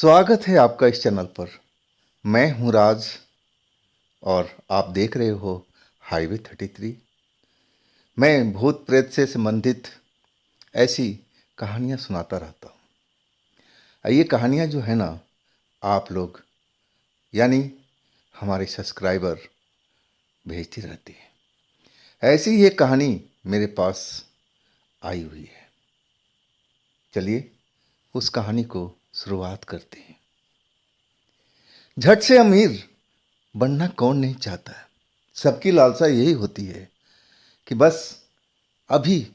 स्वागत है आपका इस चैनल पर। मैं हूं राज और आप देख रहे हो हाईवे 33। मैं भूत प्रेत से संबंधित ऐसी कहानियां सुनाता रहता हूं। ये कहानियां जो है ना, आप लोग यानी हमारे सब्सक्राइबर भेजती रहती हैं। ऐसी ही एक कहानी मेरे पास आई हुई है। चलिए उस कहानी को शुरुआत करते हैं। झट से अमीर बनना कौन नहीं चाहता है। सबकी लालसा यही होती है कि बस अभी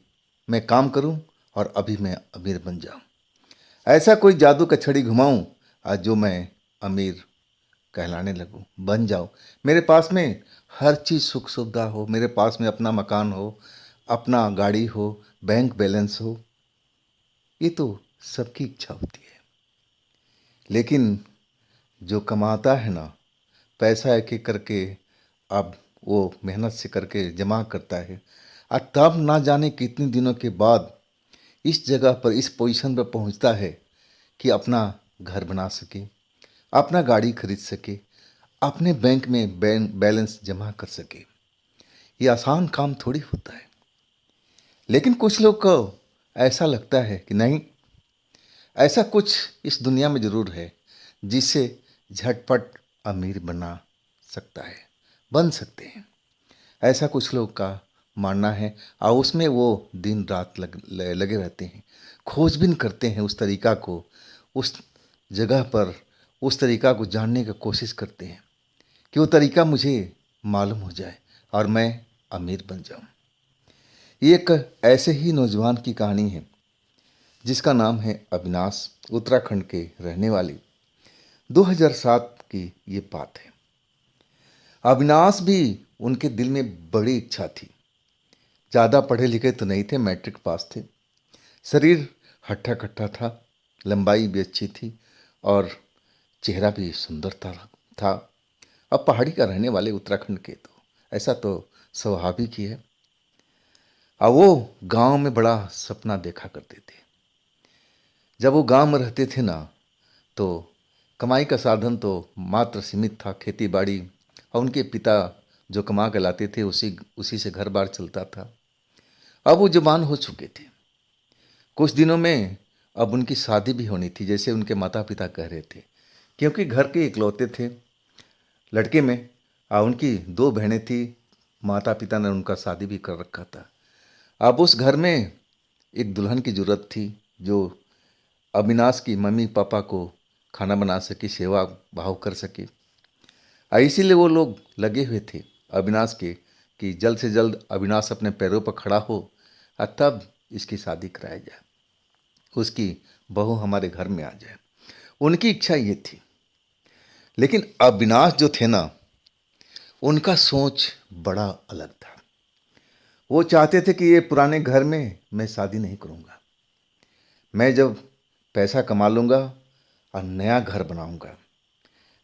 मैं काम करूं और अभी मैं अमीर बन जाऊं। ऐसा कोई जादू का छड़ी घुमाऊं आज जो मैं अमीर कहलाने लगूं, बन जाऊं। मेरे पास में हर चीज़ सुख सुविधा हो, मेरे पास में अपना मकान हो, अपना गाड़ी हो, बैंक बैलेंस हो। ये तो सबकी इच्छा होती है। लेकिन जो कमाता है ना, पैसा एक एक करके अब वो मेहनत से करके जमा करता है और तब ना जाने कितने दिनों के बाद इस जगह पर, इस पोजीशन पर पहुंचता है कि अपना घर बना सके, अपना गाड़ी खरीद सके, अपने बैंक में बैलेंस जमा कर सके। ये आसान काम थोड़ी होता है। लेकिन कुछ लोग को ऐसा लगता है कि नहीं, ऐसा कुछ इस दुनिया में ज़रूर है जिससे झटपट अमीर बना सकता है, बन सकते हैं। ऐसा कुछ लोग का मानना है और उसमें वो दिन रात लगे रहते हैं, खोजबीन करते हैं उस तरीका को, उस जगह पर उस तरीका को जानने की कोशिश करते हैं कि वो तरीका मुझे मालूम हो जाए और मैं अमीर बन जाऊं। ये एक ऐसे ही नौजवान की कहानी है जिसका नाम है अविनाश। उत्तराखंड के रहने वाली 2007 की ये बात है। अविनाश भी, उनके दिल में बड़ी इच्छा थी। ज़्यादा पढ़े लिखे तो नहीं थे, मैट्रिक पास थे। शरीर हट्टा कट्टा था, लंबाई भी अच्छी थी और चेहरा भी सुंदर था। अब पहाड़ी का रहने वाले उत्तराखंड के, तो ऐसा तो स्वाभाविक ही है। अब वो गांव में बड़ा सपना देखा करते थे। जब वो गांव में रहते थे ना, तो कमाई का साधन तो मात्र सीमित था, खेती बाड़ी, और उनके पिता जो कमा के लाते थे उसी उसी से घर बार चलता था। अब वो जवान हो चुके थे। कुछ दिनों में अब उनकी शादी भी होनी थी, जैसे उनके माता पिता कह रहे थे, क्योंकि घर के इकलौते थे लड़के में। और उनकी दो बहनें थी, माता पिता ने उनका शादी भी कर रखा था। अब उस घर में एक दुल्हन की जरूरत थी जो अविनाश की मम्मी पापा को खाना बना सके, सेवा भाव कर सके। इसीलिए वो लोग लगे हुए थे अविनाश के कि जल्द से जल्द अविनाश अपने पैरों पर खड़ा हो और तब इसकी शादी कराया जाए, उसकी बहू हमारे घर में आ जाए। उनकी इच्छा ये थी। लेकिन अविनाश जो थे ना, उनका सोच बड़ा अलग था। वो चाहते थे कि ये पुराने घर में मैं शादी नहीं करूँगा। मैं जब पैसा कमा लूँगा और नया घर बनाऊँगा,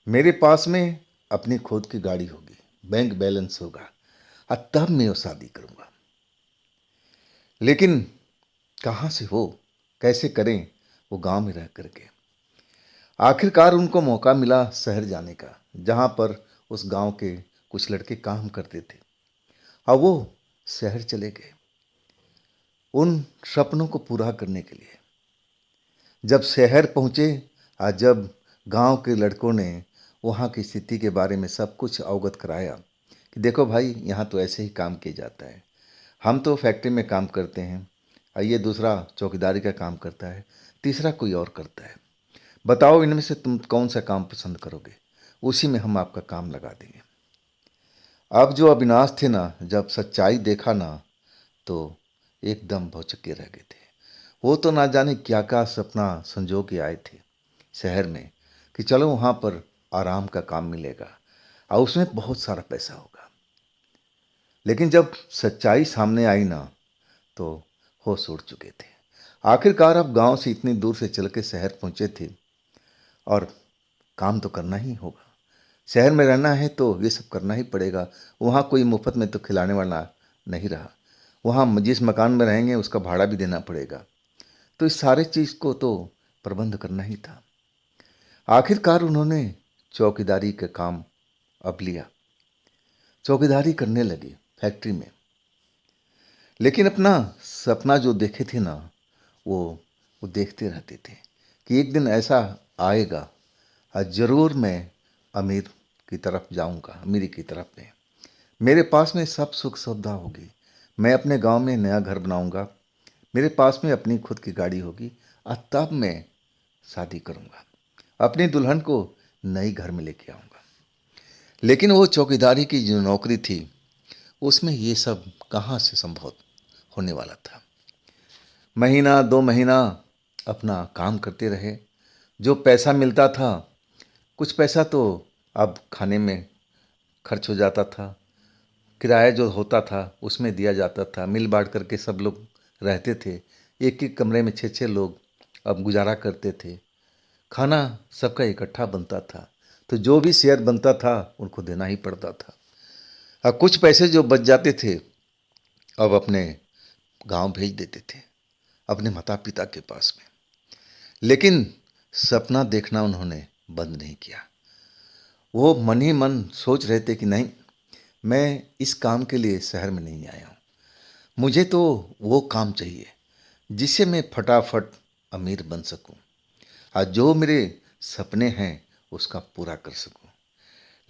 मेरे पास में अपनी खुद की गाड़ी होगी, बैंक बैलेंस होगा और तब मैं वो शादी करूँगा। लेकिन कहाँ से हो, कैसे करें वो गांव में रह करके। आखिरकार उनको मौका मिला शहर जाने का, जहाँ पर उस गांव के कुछ लड़के काम करते थे और वो शहर चले गए उन सपनों को पूरा करने के लिए। जब शहर पहुँचे और जब गांव के लड़कों ने वहाँ की स्थिति के बारे में सब कुछ अवगत कराया कि देखो भाई, यहाँ तो ऐसे ही काम किया जाता है, हम तो फैक्ट्री में काम करते हैं और ये दूसरा चौकीदारी का काम करता है, तीसरा कोई और करता है, बताओ इनमें से तुम कौन सा काम पसंद करोगे, उसी में हम आपका काम लगा देंगे। अब जो अविनाश थे ना, जब सच्चाई देखा ना, तो एकदम भौचक्के रह गए थे। वो तो ना जाने क्या क्या सपना संजो के आए थे शहर में कि चलो वहाँ पर आराम का काम मिलेगा और उसमें बहुत सारा पैसा होगा। लेकिन जब सच्चाई सामने आई ना, तो होश उड़ चुके थे। आखिरकार अब गांव से इतनी दूर से चल के शहर पहुँचे थे और काम तो करना ही होगा। शहर में रहना है तो ये सब करना ही पड़ेगा। वहाँ कोई मुफ्त में तो खिलाने वाला नहीं रहा। वहाँ जिस मकान में रहेंगे उसका भाड़ा भी देना पड़ेगा। तो इस सारे चीज़ को तो प्रबंध करना ही था। आखिरकार उन्होंने चौकीदारी का काम अब लिया, चौकीदारी करने लगे फैक्ट्री में। लेकिन अपना सपना जो देखे थे ना, वो वो देखते रहते थे कि एक दिन ऐसा आएगा और ज़रूर मैं अमीर की तरफ जाऊंगा, अमीरी की तरफ में। मेरे पास में सब सुख सुविधा होगी, मैं अपने गांव में नया घर बनाऊंगा, मेरे पास में अपनी खुद की गाड़ी होगी और तब मैं शादी करूंगा, अपनी दुल्हन को नई घर में लेके आऊंगा। लेकिन वो चौकीदारी की जो नौकरी थी, उसमें ये सब कहाँ से संभव होने वाला था। महीना 2 महीना अपना काम करते रहे, जो पैसा मिलता था, कुछ पैसा तो अब खाने में खर्च हो जाता था, किराया जो होता था उसमें दिया जाता था, मिल बांट करके सब लोग रहते थे। एक एक कमरे में 6 6 लोग अब गुजारा करते थे। खाना सबका इकट्ठा बनता था, तो जो भी शेयर बनता था उनको देना ही पड़ता था। और कुछ पैसे जो बच जाते थे अब अपने गांव भेज देते थे, अपने माता पिता के पास में। लेकिन सपना देखना उन्होंने बंद नहीं किया। वो मन ही मन सोच रहे थे कि नहीं, मैं इस काम के लिए शहर में नहीं आया हूँ, मुझे तो वो काम चाहिए जिससे मैं फटाफट अमीर बन सकूं और जो मेरे सपने हैं उसका पूरा कर सकूं।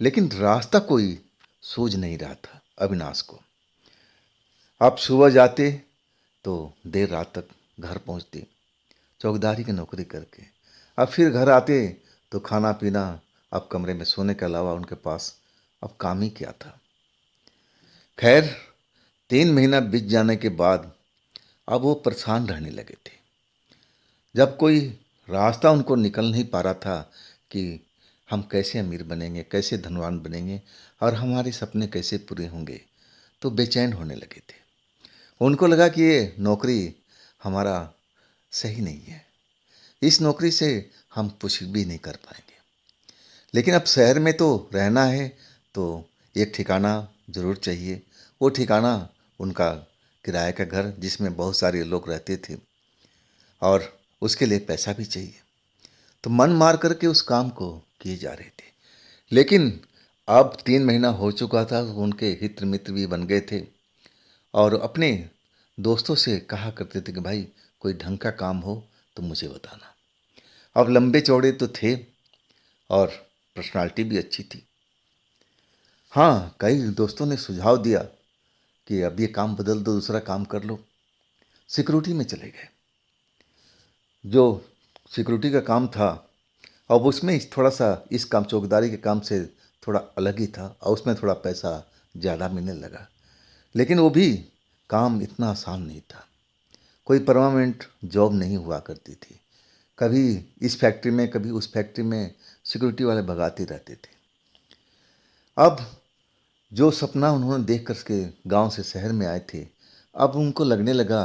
लेकिन रास्ता कोई सूझ नहीं रहा था अविनाश को। आप सुबह जाते तो देर रात तक घर पहुंचते चौकीदारी की नौकरी करके। अब फिर घर आते तो खाना पीना, अब कमरे में सोने के अलावा उनके पास अब काम ही क्या था। खैर, 3 महीना बीत जाने के बाद अब वो परेशान रहने लगे थे। जब कोई रास्ता उनको निकल नहीं पा रहा था कि हम कैसे अमीर बनेंगे, कैसे धनवान बनेंगे और हमारे सपने कैसे पूरे होंगे, तो बेचैन होने लगे थे। उनको लगा कि ये नौकरी हमारा सही नहीं है, इस नौकरी से हम कुछ भी नहीं कर पाएंगे। लेकिन अब शहर में तो रहना है, तो एक ठिकाना ज़रूर चाहिए। वो ठिकाना उनका किराए का घर, जिसमें बहुत सारे लोग रहते थे, और उसके लिए पैसा भी चाहिए। तो मन मार करके उस काम को किए जा रहे थे। लेकिन अब 3 महीना हो चुका था, उनके हित मित्र भी बन गए थे और अपने दोस्तों से कहा करते थे कि भाई कोई ढंग का काम हो तो मुझे बताना। अब लंबे चौड़े तो थे और पर्सनालिटी भी अच्छी थी। हाँ, कई दोस्तों ने सुझाव दिया कि अब ये काम बदल दो, दूसरा काम कर लो। सिक्योरिटी में चले गए। जो सिक्योरिटी का काम था, अब उसमें थोड़ा सा इस काम चौकीदारी के काम से थोड़ा अलग ही था और उसमें थोड़ा पैसा ज़्यादा मिलने लगा। लेकिन वो भी काम इतना आसान नहीं था, कोई परमानेंट जॉब नहीं हुआ करती थी। कभी इस फैक्ट्री में, कभी उस फैक्ट्री में सिक्योरिटी वाले भगाते रहते थे। अब जो सपना उन्होंने देख कर के गांव से शहर में आए थे, अब उनको लगने लगा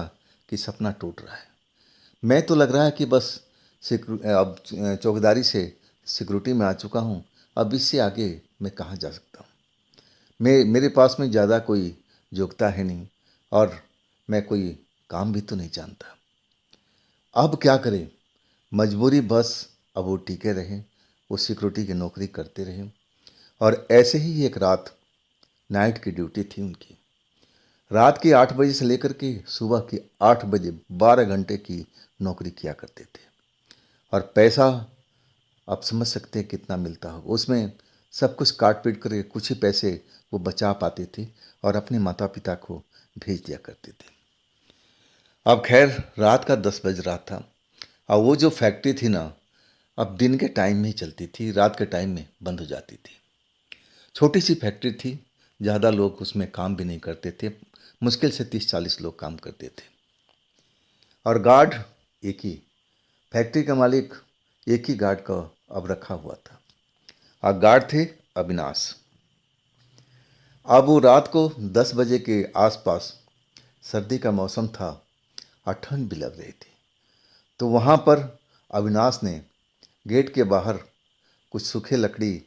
कि सपना टूट रहा है। मैं तो लग रहा है कि बस अब चौकीदारी से सिक्योरिटी में आ चुका हूँ, अब इससे आगे मैं कहाँ जा सकता हूँ। मेरे पास में ज़्यादा कोई योग्यता है नहीं और मैं कोई काम भी तो नहीं जानता। अब क्या करें, मजबूरी बस। अब वो टिके रहे, वो सिक्योरिटी की नौकरी करते रहे। और ऐसे ही एक रात, नाइट की ड्यूटी थी उनकी। रात के 8 बजे से लेकर के सुबह के 8 बजे 12 घंटे की नौकरी किया करते थे। और पैसा आप समझ सकते हैं कितना मिलता होगा। उसमें सब कुछ काट पीट करके कुछ ही पैसे वो बचा पाते थे और अपने माता पिता को भेज दिया करते थे। अब खैर, रात का 10 बज रहा था और वो जो फैक्ट्री थी ना, अब दिन के टाइम में ही चलती थी, रात के टाइम में बंद हो जाती थी। छोटी सी फैक्ट्री थी, ज़्यादा लोग उसमें काम भी नहीं करते थे, मुश्किल से 30 40 लोग काम करते थे। और गार्ड एक ही, फैक्ट्री का मालिक एक ही गार्ड का अब रखा हुआ था और गार्ड थे अविनाश। अब वो रात को 10 बजे के आसपास, सर्दी का मौसम था और ठंड भी लग रही थी, तो वहाँ पर अविनाश ने गेट के बाहर कुछ सूखे लकड़ी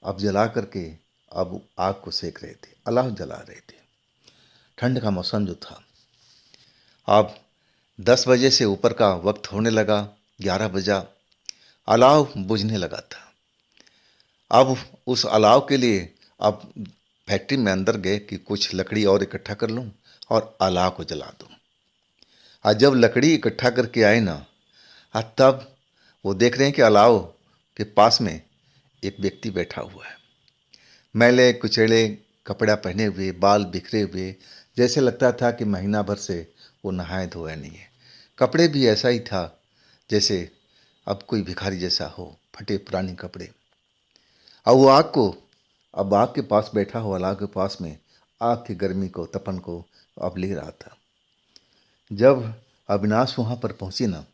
अब जला करके अब आग को सेक रहे थे, अलाव जला रहे थे। ठंड का मौसम जो था, अब 10 बजे से ऊपर का वक्त होने लगा, 11 बजा अलाव बुझने लगा था। अब उस अलाव के लिए अब फैक्ट्री में अंदर गए कि कुछ लकड़ी और इकट्ठा कर लूं और अलाव को जला दूं। और जब लकड़ी इकट्ठा करके आए ना, तब वो देख रहे हैं कि अलाव के पास में एक व्यक्ति बैठा हुआ है, मैले कुचैले कपड़ा पहने हुए, बाल बिखरे हुए, जैसे लगता था कि महीना भर से वो नहाए धोया नहीं है। कपड़े भी ऐसा ही था जैसे अब कोई भिखारी जैसा हो, फटे पुराने कपड़े। और वो अब आग के पास बैठा हुआ, अलाव के पास में आग की गर्मी को, तपन को अब ले रहा था। जब अविनाश वहाँ पर पहुँची ना,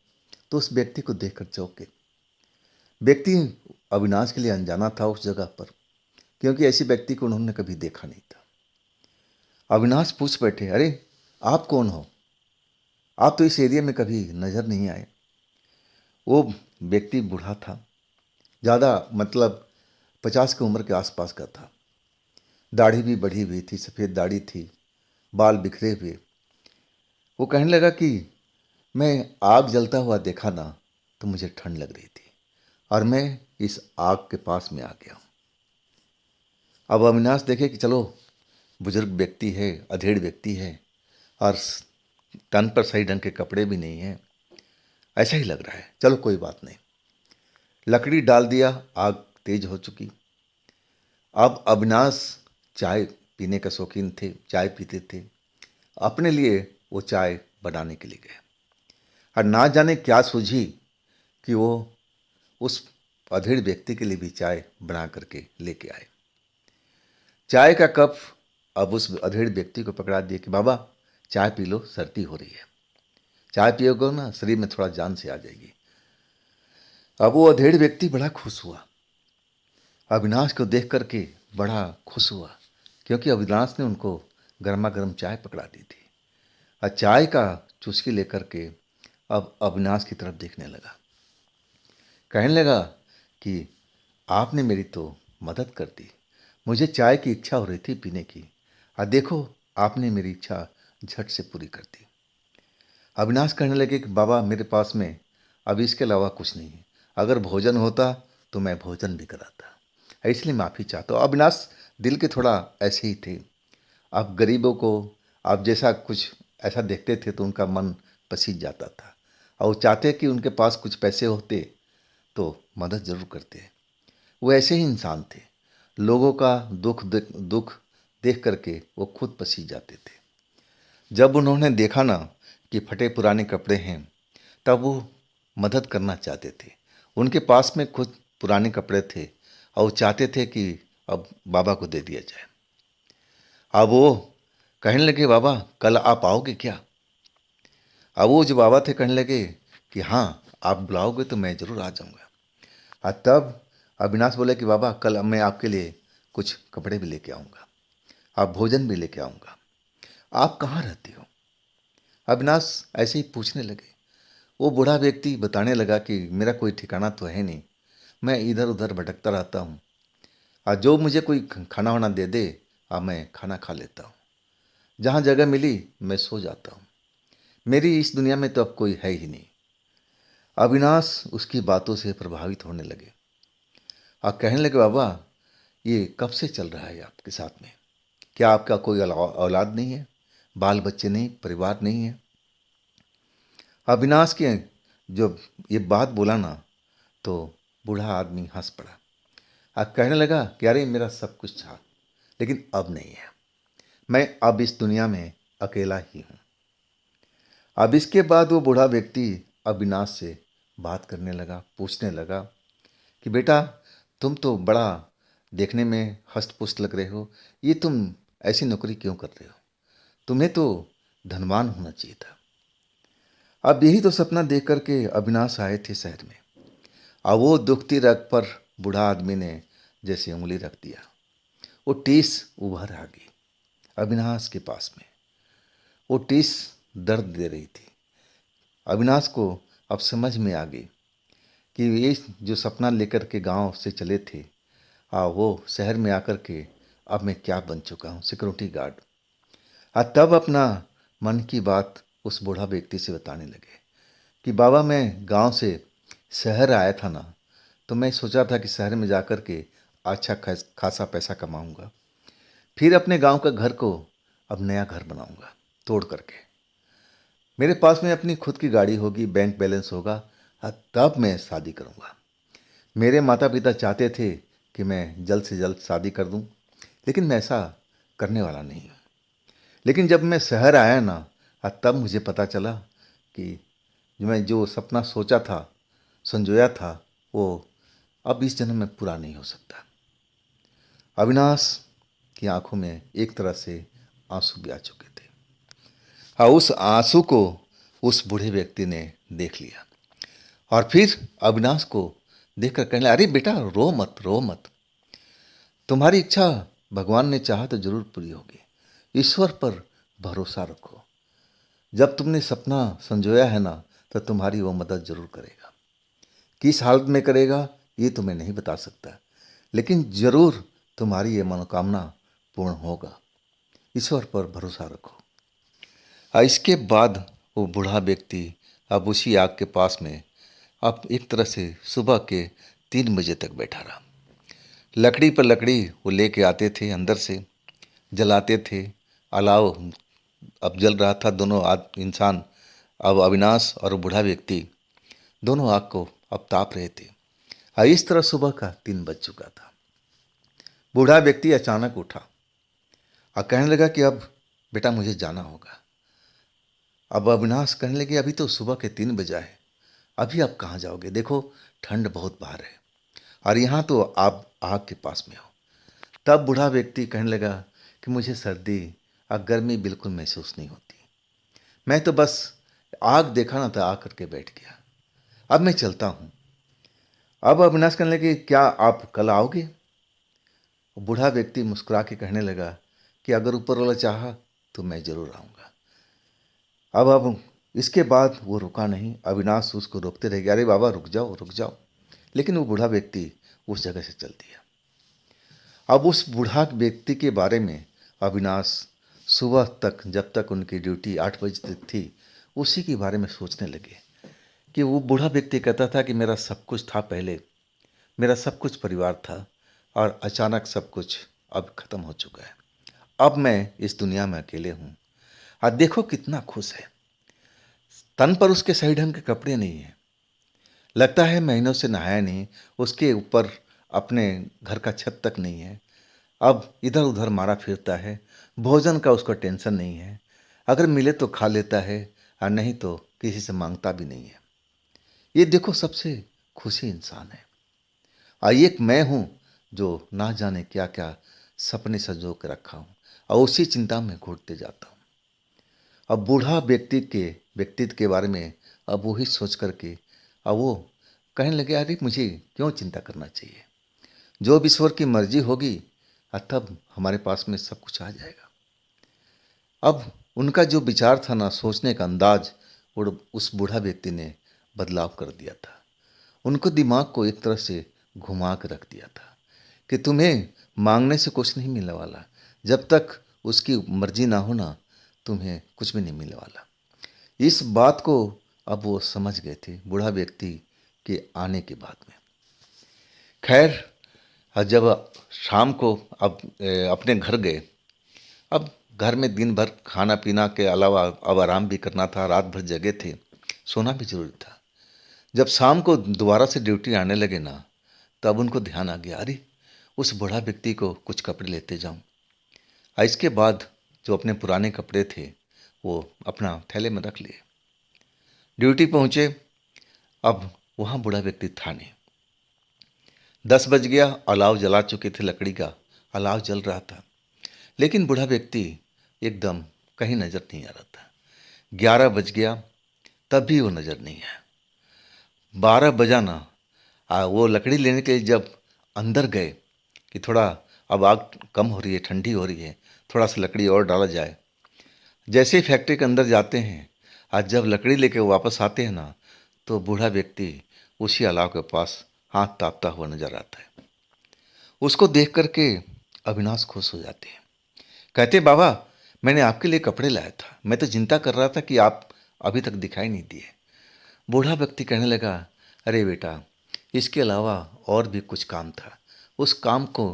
तो उस व्यक्ति को देखकर चौंके। व्यक्ति अविनाश के लिए अनजाना था उस जगह पर, क्योंकि ऐसे व्यक्ति को उन्होंने कभी देखा नहीं था। अविनाश पूछ बैठे, अरे आप कौन हो? आप तो इस एरिया में कभी नजर नहीं आए। वो व्यक्ति बूढ़ा था, ज़्यादा मतलब 50 की उम्र के आसपास का था। दाढ़ी भी बढ़ी हुई थी, सफ़ेद दाढ़ी थी, बाल बिखरे हुए। वो कहने लगा कि मैं आग जलता हुआ देखा ना, तो मुझे ठंड लग रही थी और मैं इस आग के पास में आ गया हूँ। अब अविनाश देखे कि चलो, बुजुर्ग व्यक्ति है, अधेड़ व्यक्ति है और तन पर सही ढंग के कपड़े भी नहीं हैं, ऐसा ही लग रहा है। चलो कोई बात नहीं, लकड़ी डाल दिया, आग तेज हो चुकी। अब अविनाश चाय पीने का शौकीन थे, चाय पीते थे। अपने लिए वो चाय बनाने के लिए गए और ना जाने क्या सूझी कि वो उस अधेड़ व्यक्ति के लिए भी चाय बना करके लेके आए। चाय का कप अब उस अधेड़ व्यक्ति को पकड़ा दिए कि बाबा चाय पी लो, सर्दी हो रही है, चाय पियोगे ना शरीर में थोड़ा जान से आ जाएगी। अब वो अधेड़ व्यक्ति बड़ा खुश हुआ, अविनाश को देख करके बड़ा खुश हुआ, क्योंकि अविनाश ने उनको गर्मा गर्म चाय पकड़ा दी थी। और चाय का चुस्की लेकर के अब अविनाश की तरफ देखने लगा, कहने लगा कि आपने मेरी तो मदद कर दी, मुझे चाय की इच्छा हो रही थी पीने की, और देखो आपने मेरी इच्छा झट से पूरी कर दी। अविनाश कहने लगे कि बाबा मेरे पास में अब इसके अलावा कुछ नहीं है, अगर भोजन होता तो मैं भोजन भी कराता, इसलिए माफ़ी चाहता हूँ। अविनाश दिल के थोड़ा ऐसे ही थे, आप गरीबों को आप जैसा कुछ ऐसा देखते थे तो उनका मन पसीज जाता था और वो चाहते कि उनके पास कुछ पैसे होते तो मदद ज़रूर करते। वो ऐसे ही इंसान थे, लोगों का दुख देख करके वो खुद पसीज जाते थे। जब उन्होंने देखा ना कि फटे पुराने कपड़े हैं, तब वो मदद करना चाहते थे। उनके पास में खुद पुराने कपड़े थे और वो चाहते थे कि अब बाबा को दे दिया जाए। अब वो कहने लगे बाबा कल आप आओगे क्या? अब वो जो बाबा थे कहने लगे कि हाँ, आप बुलाओगे तो मैं ज़रूर आ जाऊँगा। तब अविनाश बोले कि बाबा कल मैं आपके लिए कुछ कपड़े भी लेके आऊँगा, आप भोजन भी लेके आऊँगा, आप कहाँ रहते हो? अविनाश ऐसे ही पूछने लगे। वो बूढ़ा व्यक्ति बताने लगा कि मेरा कोई ठिकाना तो है नहीं, मैं इधर उधर भटकता रहता हूँ और जो मुझे कोई खाना वाना दे दे मैं खाना खा लेता हूँ, जहाँ जगह मिली मैं सो जाता हूँ, मेरी इस दुनिया में तो अब कोई है ही नहीं। अविनाश उसकी बातों से प्रभावित होने लगे और कहने लगे बाबा ये कब से चल रहा है आपके साथ में? क्या आपका कोई औलाद नहीं है, बाल बच्चे नहीं, परिवार नहीं है? अविनाश के जब ये बात बोला ना, तो बूढ़ा आदमी हंस पड़ा और कहने लगा कि अरे मेरा सब कुछ था, लेकिन अब नहीं है, मैं अब इस दुनिया में अकेला ही हूँ। अब इसके बाद वो बूढ़ा व्यक्ति अविनाश से बात करने लगा, पूछने लगा कि बेटा तुम तो बड़ा देखने में हष्ट पुष्ट लग रहे हो, ये तुम ऐसी नौकरी क्यों कर रहे हो? तुम्हें तो धनवान होना चाहिए था। अब यही तो सपना देख करके अविनाश आए थे शहर में। अब वो दुखती रग पर बूढ़ा आदमी ने जैसे उंगली रख दिया, वो टीस उभर आ गई अविनाश के पास में। वो टीस दर्द दे रही थी। अविनाश को अब समझ में आ गई कि ये जो सपना लेकर के गांव से चले थे, वो शहर में आकर के अब मैं क्या बन चुका हूँ, सिक्योरिटी गार्ड। तब अपना मन की बात उस बूढ़ा व्यक्ति से बताने लगे कि बाबा मैं गांव से शहर आया था ना, तो मैं सोचा था कि शहर में जाकर के अच्छा खासा पैसा कमाऊंगा, फिर अपने गांव का घर को अब नया घर बनाऊंगा तोड़ करके। मेरे पास में अपनी खुद की गाड़ी होगी, बैंक बैलेंस होगा, तब मैं शादी करूंगा। मेरे माता पिता चाहते थे कि मैं जल्द से जल्द शादी कर दूं, लेकिन मैं ऐसा करने वाला नहीं हूं। लेकिन जब मैं शहर आया ना, तब मुझे पता चला कि मैं जो सपना सोचा था, संजोया था, वो अब इस जन्म में पूरा नहीं हो सकता। अविनाश की आंखों में एक तरह से आंसू भी आ चुके थे। हाँ, उस आंसू को उस बूढ़े व्यक्ति ने देख लिया और फिर अविनाश को देखकर कहने लगा, अरे बेटा, रो मत, रो मत। तुम्हारी इच्छा भगवान ने चाहा तो जरूर पूरी होगी। ईश्वर पर भरोसा रखो। जब तुमने सपना संजोया है ना, तो तुम्हारी वो मदद जरूर करेगा। किस हालत में करेगा ये तो मैं नहीं बता सकता, लेकिन जरूर तुम्हारी ये मनोकामना पूर्ण होगा। ईश्वर पर भरोसा रखो। इसके बाद वो बूढ़ा व्यक्ति अब उसी आग के पास में अब एक तरह से सुबह के 3 बजे तक बैठा रहा। लकड़ी पर लकड़ी वो लेके आते थे, अंदर से जलाते थे। अलाव अब जल रहा था। दोनों इंसान, अब अविनाश और बूढ़ा व्यक्ति, दोनों आग को अब ताप रहे थे। इस तरह सुबह का 3 बज चुका था। बूढ़ा व्यक्ति अचानक उठा और कहने लगा कि अब बेटा मुझे जाना होगा। अब अविनाश कहने लगे, अभी तो सुबह के 3 बजा है, अभी आप कहाँ जाओगे? देखो ठंड बहुत बाहर है और यहाँ तो आप आग के पास में हो। तब बूढ़ा व्यक्ति कहने लगा कि मुझे सर्दी और गर्मी बिल्कुल महसूस नहीं होती। मैं तो बस आग देखा ना, तो आ करके बैठ गया। अब मैं चलता हूँ। अब अविनाश कहने लगे, क्या आप कल आओगे? बूढ़ा व्यक्ति मुस्कुरा के कहने लगा कि अगर ऊपर वाला चाहा तो मैं जरूर आऊँगा। अब इसके बाद वो रुका नहीं। अविनाश उसको रोकते रह गया, अरे बाबा रुक जाओ, रुक जाओ। लेकिन वो बूढ़ा व्यक्ति उस जगह से चल दिया। अब उस बूढ़ा व्यक्ति के बारे में अविनाश सुबह तक, जब तक उनकी ड्यूटी 8 बजे तक थी, उसी के बारे में सोचने लगे कि वो बूढ़ा व्यक्ति कहता था कि मेरा सब कुछ था पहले, मेरा सब कुछ परिवार था और अचानक सब कुछ अब खत्म हो चुका है। अब मैं इस दुनिया में अकेले हूँ। और देखो कितना खुश है। तन पर उसके सही ढंग के कपड़े नहीं हैं, लगता है महीनों से नहाया नहीं। उसके ऊपर अपने घर का छत तक नहीं है। अब इधर उधर मारा फिरता है। भोजन का उसको टेंशन नहीं है, अगर मिले तो खा लेता है और नहीं तो किसी से मांगता भी नहीं है। ये देखो सबसे खुशी इंसान है। और एक मैं हूँ जो ना जाने क्या क्या सपने सजो के रखा हूँ और उसी चिंता में घुटते जाता हूँ। अब बूढ़ा व्यक्तित्व के बारे में अब वही सोच करके अब वो कहने लगे, अरे मुझे क्यों चिंता करना चाहिए, जो भी ईश्वर की मर्जी होगी तब हमारे पास में सब कुछ आ जाएगा। अब उनका जो विचार था ना, सोचने का अंदाज, उस बूढ़ा व्यक्ति ने बदलाव कर दिया था। उनको दिमाग को एक तरह से घुमा कर रख दिया था कि तुम्हें मांगने से कुछ नहीं मिलने वाला, जब तक उसकी मर्जी ना हो ना, तुम्हें कुछ भी नहीं मिलने वाला। इस बात को अब वो समझ गए थे बूढ़ा व्यक्ति के आने के बाद में। खैर, जब शाम को अब अपने घर गए, अब घर में दिन भर खाना पीना के अलावा अब आराम भी करना था, रात भर जगे थे, सोना भी जरूरी था। जब शाम को दोबारा से ड्यूटी आने लगे ना, तब उनको ध्यान आ गया, अरे उस बूढ़ा व्यक्ति को कुछ कपड़े लेते जाऊं। इसके बाद जो अपने पुराने कपड़े थे वो अपना थैले में रख लिए। ड्यूटी पहुंचे। अब वहाँ बूढ़ा व्यक्ति था नहीं। 10 बज गया, अलाव जला चुके थे, लकड़ी का अलाव जल रहा था, लेकिन बूढ़ा व्यक्ति एकदम कहीं नजर नहीं आ रहा था। 11 बज गया, तब भी वो नजर नहीं आया। 12 बजा ना, वो लकड़ी लेने के लिए जब अंदर गए कि थोड़ा अब आग कम हो रही है, ठंडी हो रही है, थोड़ा सा लकड़ी और डाला जाए। जैसे ही फैक्ट्री के अंदर जाते हैं, आज जब लकड़ी लेके वापस आते हैं ना, तो बूढ़ा व्यक्ति उसी अलाव के पास हाथ तापता हुआ नजर आता है। उसको देख करके अविनाश खुश हो जाते हैं। कहते, बाबा मैंने आपके लिए कपड़े लाया था, मैं तो चिंता कर रहा था कि आप अभी तक दिखाई नहीं दिए। बूढ़ा व्यक्ति कहने लगा, अरे बेटा, इसके अलावा और भी कुछ काम था। उस काम को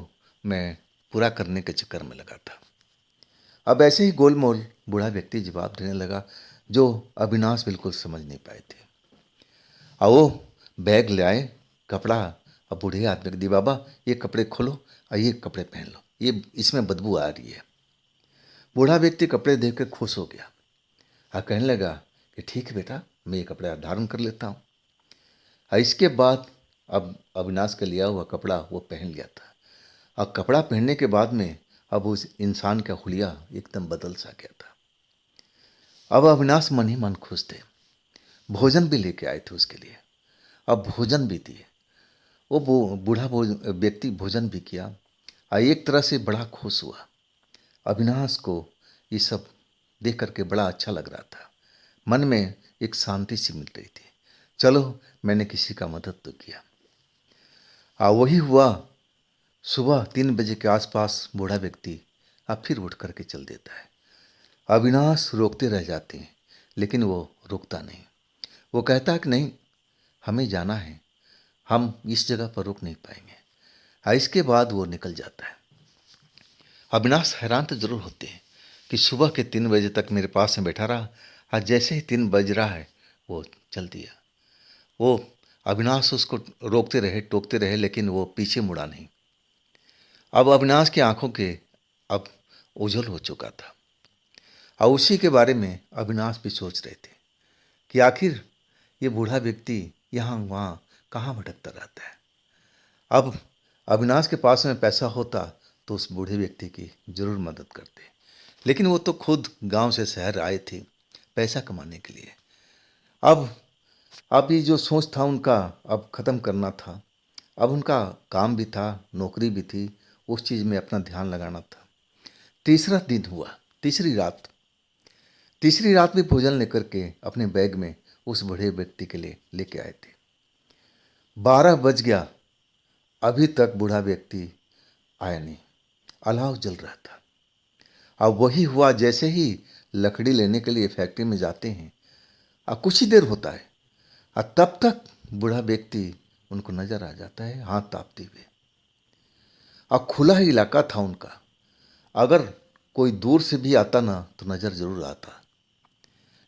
मैं पूरा करने के चक्कर में लगा था। अब ऐसे ही गोलमोल बूढ़ा व्यक्ति जवाब देने लगा, जो अविनाश बिल्कुल समझ नहीं पाए थे। अब वो बैग ले आए, कपड़ा, अब बूढ़े आदमी को दी, बाबा ये कपड़े खोलो और ये कपड़े पहन लो, ये इसमें बदबू आ रही है। बूढ़ा व्यक्ति कपड़े देख कर खुश हो गया और कहने लगा कि ठीक है बेटा, मैं ये कपड़ा धारण कर लेता हूँ। और इसके बाद अब अविनाश का लिया हुआ कपड़ा वो पहन लिया था। और कपड़ा पहनने के बाद में अब उस इंसान का हुलिया एकदम बदल सा गया था। अब अविनाश मन ही मन खुश थे। भोजन भी लेके आए थे उसके लिए, अब भोजन भी दिए। वो बूढ़ा व्यक्ति भोजन भी किया और एक तरह से बड़ा खुश हुआ। अविनाश को ये सब देख करके बड़ा अच्छा लग रहा था। मन में एक शांति सी मिल रही थी, चलो मैंने किसी का मदद तो किया। वही हुआ। सुबह 3 बजे के आसपास बूढ़ा व्यक्ति अब फिर उठ करके चल देता है। अविनाश रोकते रह जाते हैं, लेकिन वो रुकता नहीं। वो कहता है कि नहीं, हमें जाना है, हम इस जगह पर रुक नहीं पाएंगे। इसके बाद वो निकल जाता है। अविनाश हैरान तो जरूर होते हैं कि सुबह के 3 बजे तक मेरे पास में बैठा रहा, और जैसे ही 3 बज रहा है वो चल दिया। वो अविनाश उसको रोकते रहे, टोकते रहे, लेकिन वो पीछे मुड़ा नहीं। अब अविनाश की आंखों के अब ओझल हो चुका था, और उसी के बारे में अविनाश भी सोच रहे थे कि आखिर ये बूढ़ा व्यक्ति यहाँ वहाँ कहाँ भटकता रहता है। अब अविनाश के पास में पैसा होता तो उस बूढ़े व्यक्ति की जरूर मदद करते, लेकिन वो तो खुद गांव से शहर आए थे पैसा कमाने के लिए। अब अब ये जो सोच था उनका अब ख़त्म करना था। अब उनका काम भी था, नौकरी भी थी, उस चीज़ में अपना ध्यान लगाना था। तीसरा दिन हुआ, तीसरी रात भी भोजन लेकर के अपने बैग में उस बूढ़े व्यक्ति के लिए लेके आए थे। 12 बज गया, अभी तक बूढ़ा व्यक्ति आया नहीं। अलाव जल रहा था। अब वही हुआ, जैसे ही लकड़ी लेने के लिए फैक्ट्री में जाते हैं, अब कुछ ही देर होता है और तब तक बूढ़ा व्यक्ति उनको नजर आ जाता है हाथ तापते हुए। अब खुला ही इलाका था उनका, अगर कोई दूर से भी आता ना तो नजर जरूर आता,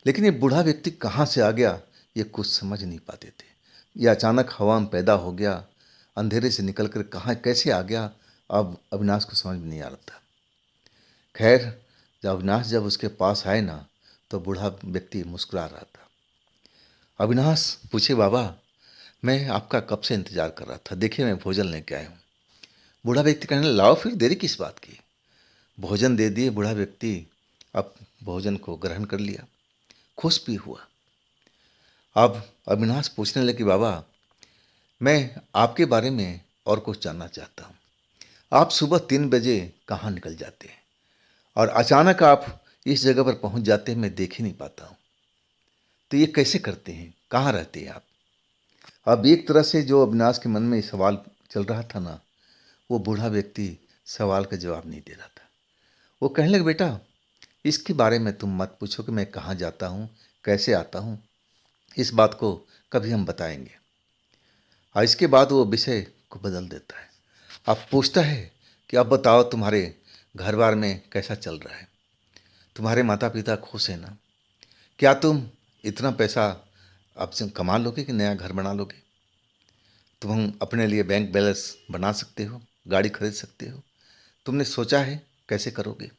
लेकिन ये बूढ़ा व्यक्ति कहाँ से आ गया ये कुछ समझ नहीं पाते थे। ये अचानक हवा में पैदा हो गया, अंधेरे से निकल कर कहाँ कैसे आ गया, अब अविनाश को समझ में नहीं आ रहा था। खैर, जब अविनाश जब उसके पास आए ना तो बूढ़ा व्यक्ति मुस्कुरा रहा था। अविनाश पूछे, बाबा मैं आपका कब से इंतजार कर रहा था, देखिए मैं भोजन लेके आया हूँ। बूढ़ा व्यक्ति कहने लगा, लाओ फिर देरी किस बात की। भोजन दे दिए। बूढ़ा व्यक्ति अब भोजन को ग्रहण कर लिया, खुश भी हुआ। अब अविनाश पूछने लगे, बाबा मैं आपके बारे में और कुछ जानना चाहता हूँ। आप सुबह 3 बजे कहाँ निकल जाते हैं और अचानक आप इस जगह पर पहुँच जाते हैं, मैं देख ही नहीं पाता हूँ, तो ये कैसे करते हैं, कहाँ रहते हैं आप। अब एक तरह से जो अविनाश के मन में ये सवाल चल रहा था ना, वो बूढ़ा व्यक्ति सवाल का जवाब नहीं दे रहा था। वो कहने लगे, बेटा इसके बारे में तुम मत पूछो कि मैं कहाँ जाता हूँ, कैसे आता हूँ, इस बात को कभी हम बताएंगे। और इसके बाद वो विषय को बदल देता है। अब पूछता है कि अब बताओ तुम्हारे घर बार में कैसा चल रहा है, तुम्हारे माता पिता खुश हैं ना, क्या तुम इतना पैसा अब से कमा लोगे कि नया घर बना लोगे, तुम अपने लिए बैंक बैलेंस बना सकते हो, गाड़ी खरीद सकते हो, तुमने सोचा है कैसे करोगे।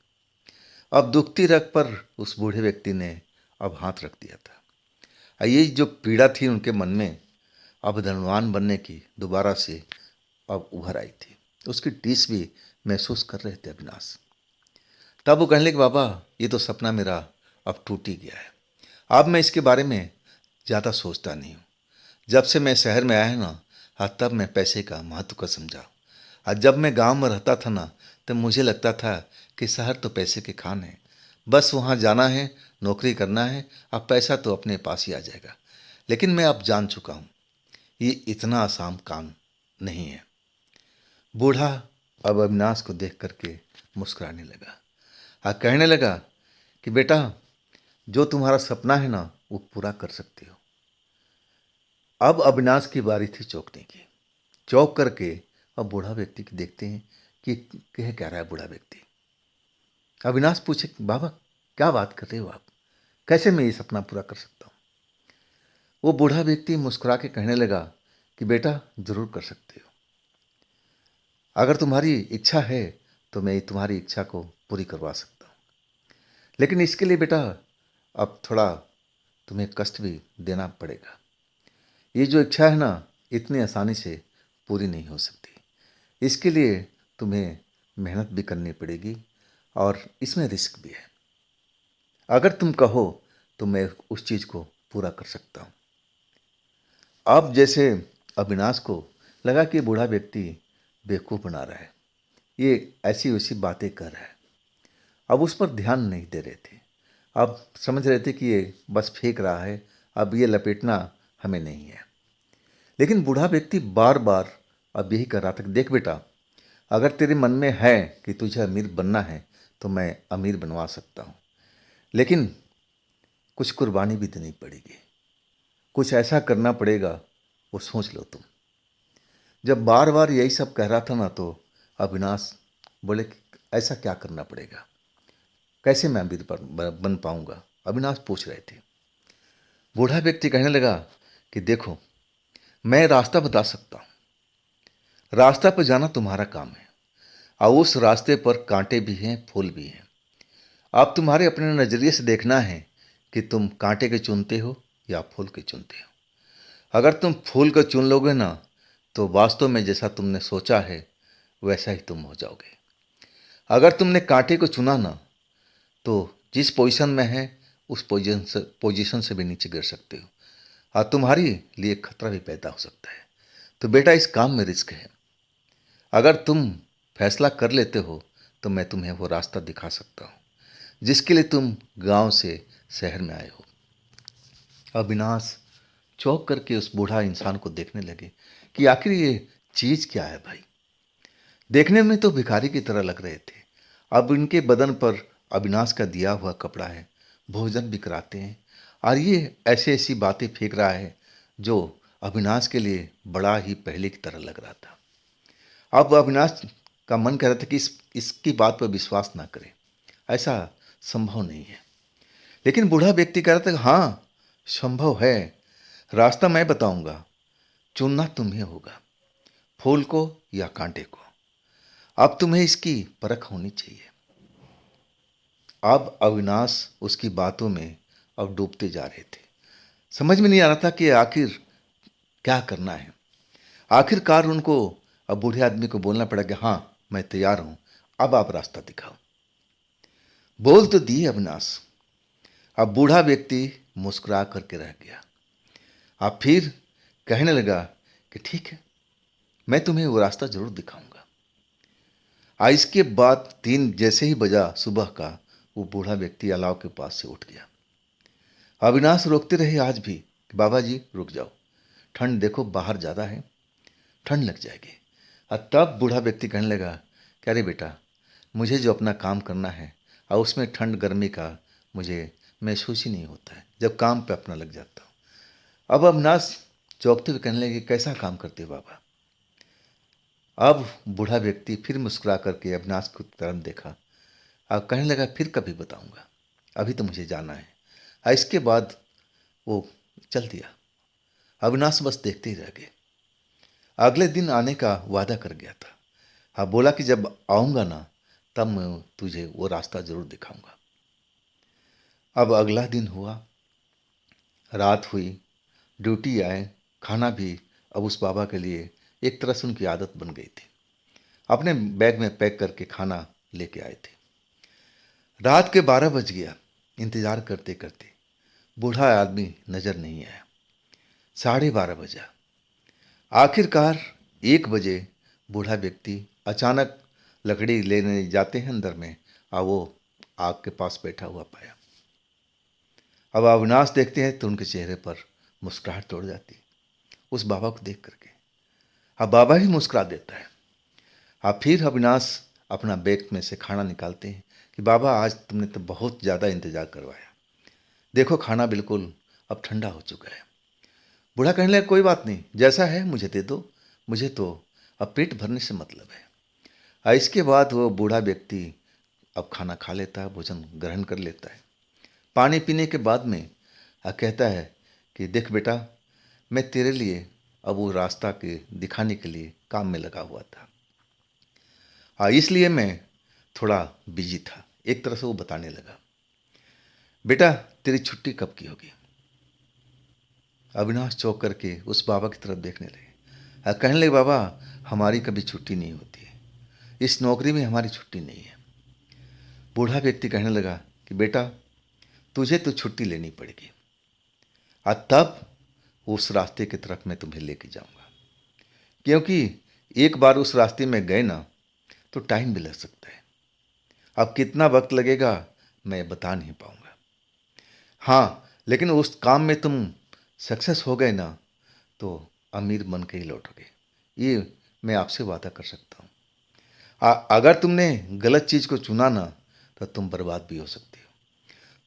अब दुखती रग पर उस बूढ़े व्यक्ति ने अब हाथ रख दिया था। और ये जो पीड़ा थी उनके मन में अब धनवान बनने की दोबारा से अब उभर आई थी, उसकी टीस भी महसूस कर रहे थे अविनाश। तब वो कहने लगे, बाबा ये तो सपना मेरा अब टूट ही गया है, अब मैं इसके बारे में ज़्यादा सोचता नहीं हूँ। जब से मैं शहर में आया ना, हाँ तब मैं पैसे का महत्व को समझा। और जब मैं गांव में रहता था ना, तब मुझे लगता था कि शहर तो पैसे के खान है, बस वहाँ जाना है, नौकरी करना है, अब पैसा तो अपने पास ही आ जाएगा। लेकिन मैं अब जान चुका हूँ ये इतना आसान काम नहीं है। बूढ़ा अब अविनाश को देख करके मुस्कुराने लगा और कहने लगा कि बेटा जो तुम्हारा सपना है ना वो पूरा कर सकते हो। अब अविनाश की बारी थी चौंकने की। चौंक करके अब बूढ़ा व्यक्ति की देखते हैं कि कह रहा है बूढ़ा व्यक्ति। अविनाश पूछे, बाबा क्या बात कर रहे हो आप, कैसे मैं ये सपना पूरा कर सकता हूँ। वो बूढ़ा व्यक्ति मुस्कुरा के कहने लगा कि बेटा जरूर कर सकते हो, अगर तुम्हारी इच्छा है तो मैं तुम्हारी इच्छा को पूरी करवा सकता हूँ। लेकिन इसके लिए बेटा अब थोड़ा तुम्हें कष्ट भी देना पड़ेगा। ये जो इच्छा है ना, इतनी आसानी से पूरी नहीं हो सकती। इसके लिए तुम्हें मेहनत भी करनी पड़ेगी और इसमें रिस्क भी है। अगर तुम कहो तो मैं उस चीज़ को पूरा कर सकता हूँ। अब जैसे अविनाश को लगा कि बूढ़ा व्यक्ति बेवकूफ़ बना रहा है, ये ऐसी वैसी बातें कर रहा है। अब उस पर ध्यान नहीं दे रहे थे। अब समझ रहे थे कि ये बस फेंक रहा है, अब ये लपेटना हमें नहीं है। लेकिन बूढ़ा व्यक्ति बार बार अब यही कर रहा था कि देख बेटा, अगर तेरे मन में है कि तुझे अमीर बनना है तो मैं अमीर बनवा सकता हूँ, लेकिन कुछ कुर्बानी भी देनी पड़ेगी, कुछ ऐसा करना पड़ेगा, वो सोच लो तुम। जब बार बार यही सब कह रहा था ना, तो अविनाश बोले कि ऐसा क्या करना पड़ेगा, कैसे मैं अमीर बन पाऊंगा, अविनाश पूछ रहे थे। बूढ़ा व्यक्ति कहने लगा कि देखो, मैं रास्ता बता सकता हूँ, रास्ता पर जाना तुम्हारा काम है, और उस रास्ते पर कांटे भी हैं, फूल भी हैं। अब तुम्हारे अपने नज़रिए से देखना है कि तुम कांटे के चुनते हो या फूल के चुनते हो। अगर तुम फूल को चुन लोगे ना, तो वास्तव में जैसा तुमने सोचा है वैसा ही तुम हो जाओगे। अगर तुमने कांटे को चुना ना, तो जिस पोजीशन में है उस पोजीशन से भी नीचे गिर सकते हो, और तुम्हारी लिए खतरा भी पैदा हो सकता है। तो बेटा, इस काम में रिस्क है। अगर तुम फैसला कर लेते हो तो मैं तुम्हें वो रास्ता दिखा सकता हूँ जिसके लिए तुम गांव से शहर में आए हो। अविनाश चौंक करके उस बूढ़ा इंसान को देखने लगे कि आखिर ये चीज क्या है भाई। देखने में तो भिखारी की तरह लग रहे थे। अब इनके बदन पर अविनाश का दिया हुआ कपड़ा है, भोजन भी कराते हैं, और ये ऐसी ऐसी बातें फेंक रहा है जो अविनाश के लिए बड़ा ही पहले की तरह लग रहा था। अब अविनाश का मन कह रहा था कि इसकी बात पर विश्वास ना करें, ऐसा संभव नहीं है। लेकिन बूढ़ा व्यक्ति कह रहा था, हाँ संभव है, रास्ता मैं बताऊंगा, चुनना तुम्हें होगा, फूल को या कांटे को। अब तुम्हें इसकी परख होनी चाहिए। अब अविनाश उसकी बातों में अब डूबते जा रहे थे। समझ में नहीं आ रहा था कि आखिर क्या करना है। आखिरकार उनको अब बूढ़े आदमी को बोलना पड़ा कि हाँ मैं तैयार हूं, अब आप रास्ता दिखाओ। बोल तो दिए अविनाश। अब बूढ़ा व्यक्ति मुस्कुरा करके रह गया। अब फिर कहने लगा कि ठीक है, मैं तुम्हें वो रास्ता जरूर दिखाऊंगा। आज इसके बाद 3 जैसे ही बजा सुबह का, वो बूढ़ा व्यक्ति अलाव के पास से उठ गया। अविनाश रोकते रहे आज भी कि बाबा जी रुक जाओ, ठंड देखो बाहर ज़्यादा है, ठंड लग जाएगी। और तब बूढ़ा व्यक्ति कहने लगा कि अरे बेटा, मुझे जो अपना काम करना है और उसमें ठंड गर्मी का मुझे महसूस ही नहीं होता है, जब काम पे अपना लग जाता हूँ। अब अविनाश चौंकते हुए कहने लगे, कैसा काम करते हो बाबा। अब बूढ़ा व्यक्ति फिर मुस्कुरा करके अविनाश की तरफ देखा और कहने लगा, फिर कभी बताऊंगा, अभी तो मुझे जाना है। और इसके बाद वो चल दिया। अविनाश बस देखते ही रह गए। अगले दिन आने का वादा कर गया था। हाँ, बोला कि जब आऊँगा ना, तब मैं तुझे वो रास्ता ज़रूर दिखाऊंगा। अब अगला दिन हुआ, रात हुई, ड्यूटी आए, खाना भी अब उस बाबा के लिए एक तरह से उनकी आदत बन गई थी। अपने बैग में पैक करके खाना लेके आए थे। रात के 12 बज गया। इंतज़ार करते करते बूढ़ा आदमी नज़र नहीं आया। 12:30 बजा। आखिरकार 1 बजे बूढ़ा व्यक्ति अचानक लकड़ी लेने जाते हैं अंदर में, और वो आग के पास बैठा हुआ पाया। अब अविनाश देखते हैं तो उनके चेहरे पर मुस्कुराहट तोड़ जाती उस बाबा को देख करके। अब बाबा ही मुस्कुरा देता है। अब फिर अविनाश अपना बैग में से खाना निकालते हैं कि बाबा आज तुमने तो बहुत ज़्यादा इंतज़ार करवाया, देखो खाना बिल्कुल अब ठंडा हो चुका है। बूढ़ा कहने लगा, कोई बात नहीं, जैसा है मुझे दे दो, मुझे तो अब पेट भरने से मतलब है। इसके बाद वो बूढ़ा व्यक्ति अब खाना खा लेता है, भोजन ग्रहण कर लेता है। पानी पीने के बाद में कहता है कि देख बेटा, मैं तेरे लिए अब वो रास्ता के दिखाने के लिए काम में लगा हुआ था। इसलिए मैं थोड़ा बिजी था। एक तरह से वो बताने लगा, बेटा तेरी छुट्टी कब की होगी। अविनाश चौंक करके उस बाबा की तरफ देखने लगे। कहने लगे, बाबा हमारी कभी छुट्टी नहीं होती है, इस नौकरी में हमारी छुट्टी नहीं है। बूढ़ा व्यक्ति कहने लगा कि बेटा तुझे तो छुट्टी लेनी पड़ेगी, और तब उस रास्ते की तरफ मैं तुम्हें लेके जाऊंगा, क्योंकि एक बार उस रास्ते में गए ना तो टाइम भी लग सकता है। अब कितना वक्त लगेगा मैं बता नहीं पाऊंगा। हाँ, लेकिन उस काम में तुम सक्सेस हो गए ना तो अमीर बन के ही लौटोगे, ये मैं आपसे वादा कर सकता हूँ। अगर तुमने गलत चीज़ को चुना ना तो तुम बर्बाद भी हो सकते हो,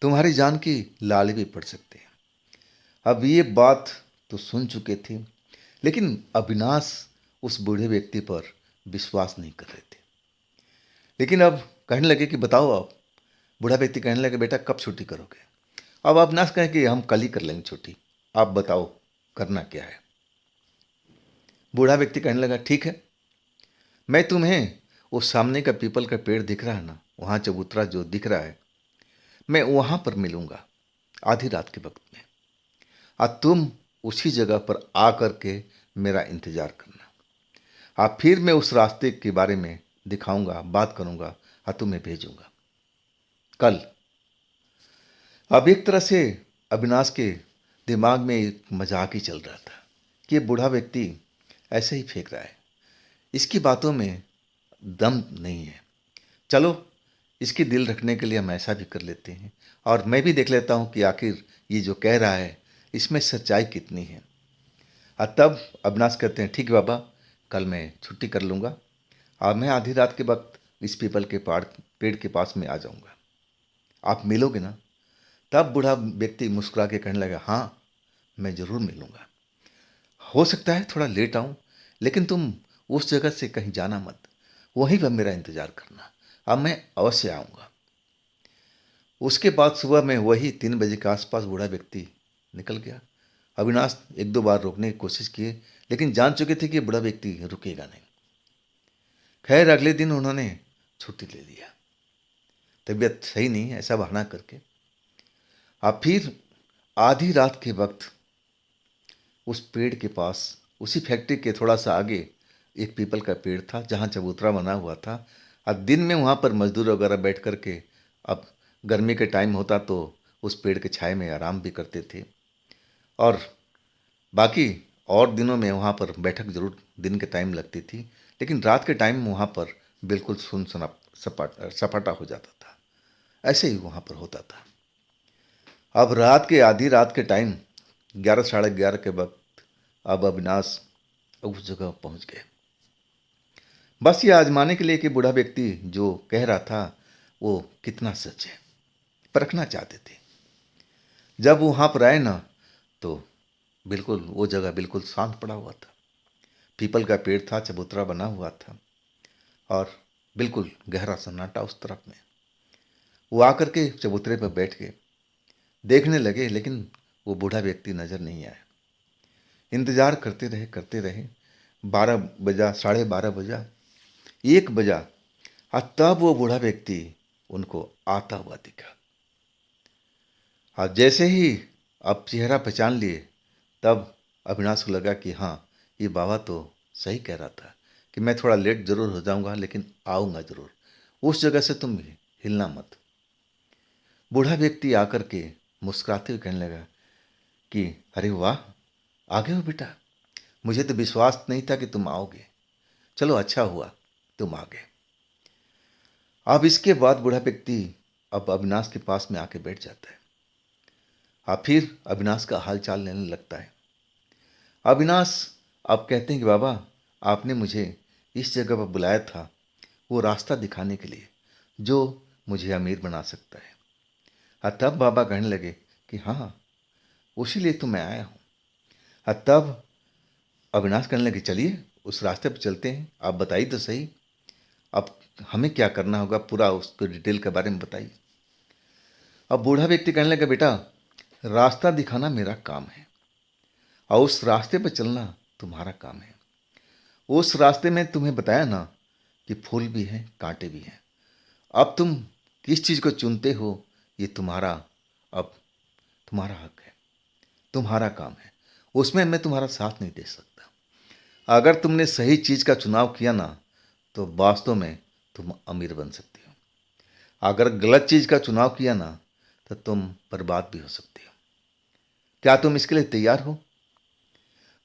तुम्हारी जान की लाल भी पड़ सकते हैं। अब ये बात तो सुन चुके थे, लेकिन अविनाश उस बूढ़े व्यक्ति पर विश्वास नहीं कर रहे थे। लेकिन अब कहने लगे कि बताओ आप। बूढ़ा व्यक्ति कहने लगे, बेटा कब छुट्टी करोगे। अब अविनाश कहें कि हम कल ही कर लेंगे छुट्टी, आप बताओ करना क्या है। बूढ़ा व्यक्ति कहने लगा, ठीक है, मैं तुम्हें वो सामने का पीपल का पेड़ दिख रहा है ना, वहाँ चबूतरा जो दिख रहा है, मैं वहाँ पर मिलूंगा आधी रात के वक्त में, और तुम उसी जगह पर आ कर के मेरा इंतजार करना। फिर मैं उस रास्ते के बारे में दिखाऊंगा, बात करूंगा और तुम्हें भेजूंगा कल। अब एक तरह से अविनाश के दिमाग में एक मजाक ही चल रहा था कि ये बूढ़ा व्यक्ति ऐसे ही फेंक रहा है, इसकी बातों में दम नहीं है। चलो इसकी दिल रखने के लिए हम ऐसा भी कर लेते हैं, और मैं भी देख लेता हूँ कि आखिर ये जो कह रहा है इसमें सच्चाई कितनी है। और तब अविनाश कहते हैं, ठीक है बाबा, कल मैं छुट्टी कर लूँगा और मैं आधी रात के वक्त इस पीपल के पेड़ के पास में आ जाऊँगा, आप मिलोगे ना। तब बूढ़ा व्यक्ति मुस्कुरा के कहने लगा, हाँ मैं ज़रूर मिलूँगा, हो सकता है थोड़ा लेट आऊँ, लेकिन तुम उस जगह से कहीं जाना मत, वहीं पर मेरा इंतज़ार करना, अब मैं अवश्य आऊँगा। उसके बाद सुबह में वही 3 बजे के आसपास बूढ़ा व्यक्ति निकल गया। अविनाश एक दो बार रोकने की कोशिश किए, लेकिन जान चुके थे कि बूढ़ा व्यक्ति रुकेगा नहीं। खैर अगले दिन उन्होंने छुट्टी ले लिया, तबीयत सही नहीं है ऐसा बहाना करके। अब फिर आधी रात के वक्त उस पेड़ के पास, उसी फैक्ट्री के थोड़ा सा आगे एक पीपल का पेड़ था जहाँ चबूतरा बना हुआ था, और दिन में वहाँ पर मजदूर वगैरह बैठ कर के, अब गर्मी के टाइम होता तो उस पेड़ के छाए में आराम भी करते थे, और बाकी और दिनों में वहाँ पर बैठक जरूर दिन के टाइम लगती थी, लेकिन रात के टाइम वहाँ पर बिल्कुल सुनसना सपाटा हो जाता था। ऐसे ही वहाँ पर होता था। अब रात के आधी रात के टाइम 11 साढ़े 11 के वक्त अब अविनाश उस जगह पहुँच गए, बस ये आजमाने के लिए कि बूढ़ा व्यक्ति जो कह रहा था वो कितना सच है, परखना चाहते थे। जब वहाँ पर आए ना तो बिल्कुल वो जगह बिल्कुल शांत पड़ा हुआ था, पीपल का पेड़ था, चबूतरा बना हुआ था, और बिल्कुल गहरा सन्नाटा उस तरफ में। वो आकर के चबूतरे पर बैठ के देखने लगे, लेकिन वो बूढ़ा व्यक्ति नजर नहीं आया। इंतजार करते रहे, 12 बजा, 12:30 बजा, 1 बजा, और तब वो बूढ़ा व्यक्ति उनको आता हुआ दिखा। और जैसे ही अब चेहरा पहचान लिए, तब अविनाश को लगा कि हाँ ये बाबा तो सही कह रहा था कि मैं थोड़ा लेट जरूर हो जाऊंगा, लेकिन आऊंगा जरूर, उस जगह से तुम हिलना मत। बूढ़ा व्यक्ति आकर के मुस्कुराते हुए कहने लगा कि अरे वाह, आ गए हो बेटा, मुझे तो विश्वास नहीं था कि तुम आओगे, चलो अच्छा हुआ तुम आ गए। अब इसके बाद बूढ़ा व्यक्ति अब अविनाश के पास में आके बैठ जाता है, अब फिर अविनाश का हाल चाल लेने लगता है। अविनाश अब कहते हैं कि बाबा आपने मुझे इस जगह पर बुलाया था वो रास्ता दिखाने के लिए जो मुझे अमीर बना सकता है। तब बाबा कहने लगे कि हाँ उसी लिए तो मैं आया हूँ, तब अविनाश कहने लगे, चलिए उस रास्ते पर चलते हैं, आप बताइए तो सही, अब हमें क्या करना होगा, पूरा उसको डिटेल के बारे में बताइए। अब बूढ़ा व्यक्ति कहने लगा, बेटा रास्ता दिखाना मेरा काम है और उस रास्ते पर चलना तुम्हारा काम है। उस रास्ते में तुम्हें बताया ना कि फूल भी हैं कांटे भी हैं। अब तुम किस चीज़ को चुनते हो ये तुम्हारा, अब तुम्हारा हक है, तुम्हारा काम है, उसमें मैं तुम्हारा साथ नहीं दे सकता। अगर तुमने सही चीज़ का चुनाव किया ना तो वास्तव में तुम अमीर बन सकते हो, अगर गलत चीज़ का चुनाव किया ना तो तुम बर्बाद भी हो सकते हो। क्या तुम इसके लिए तैयार हो?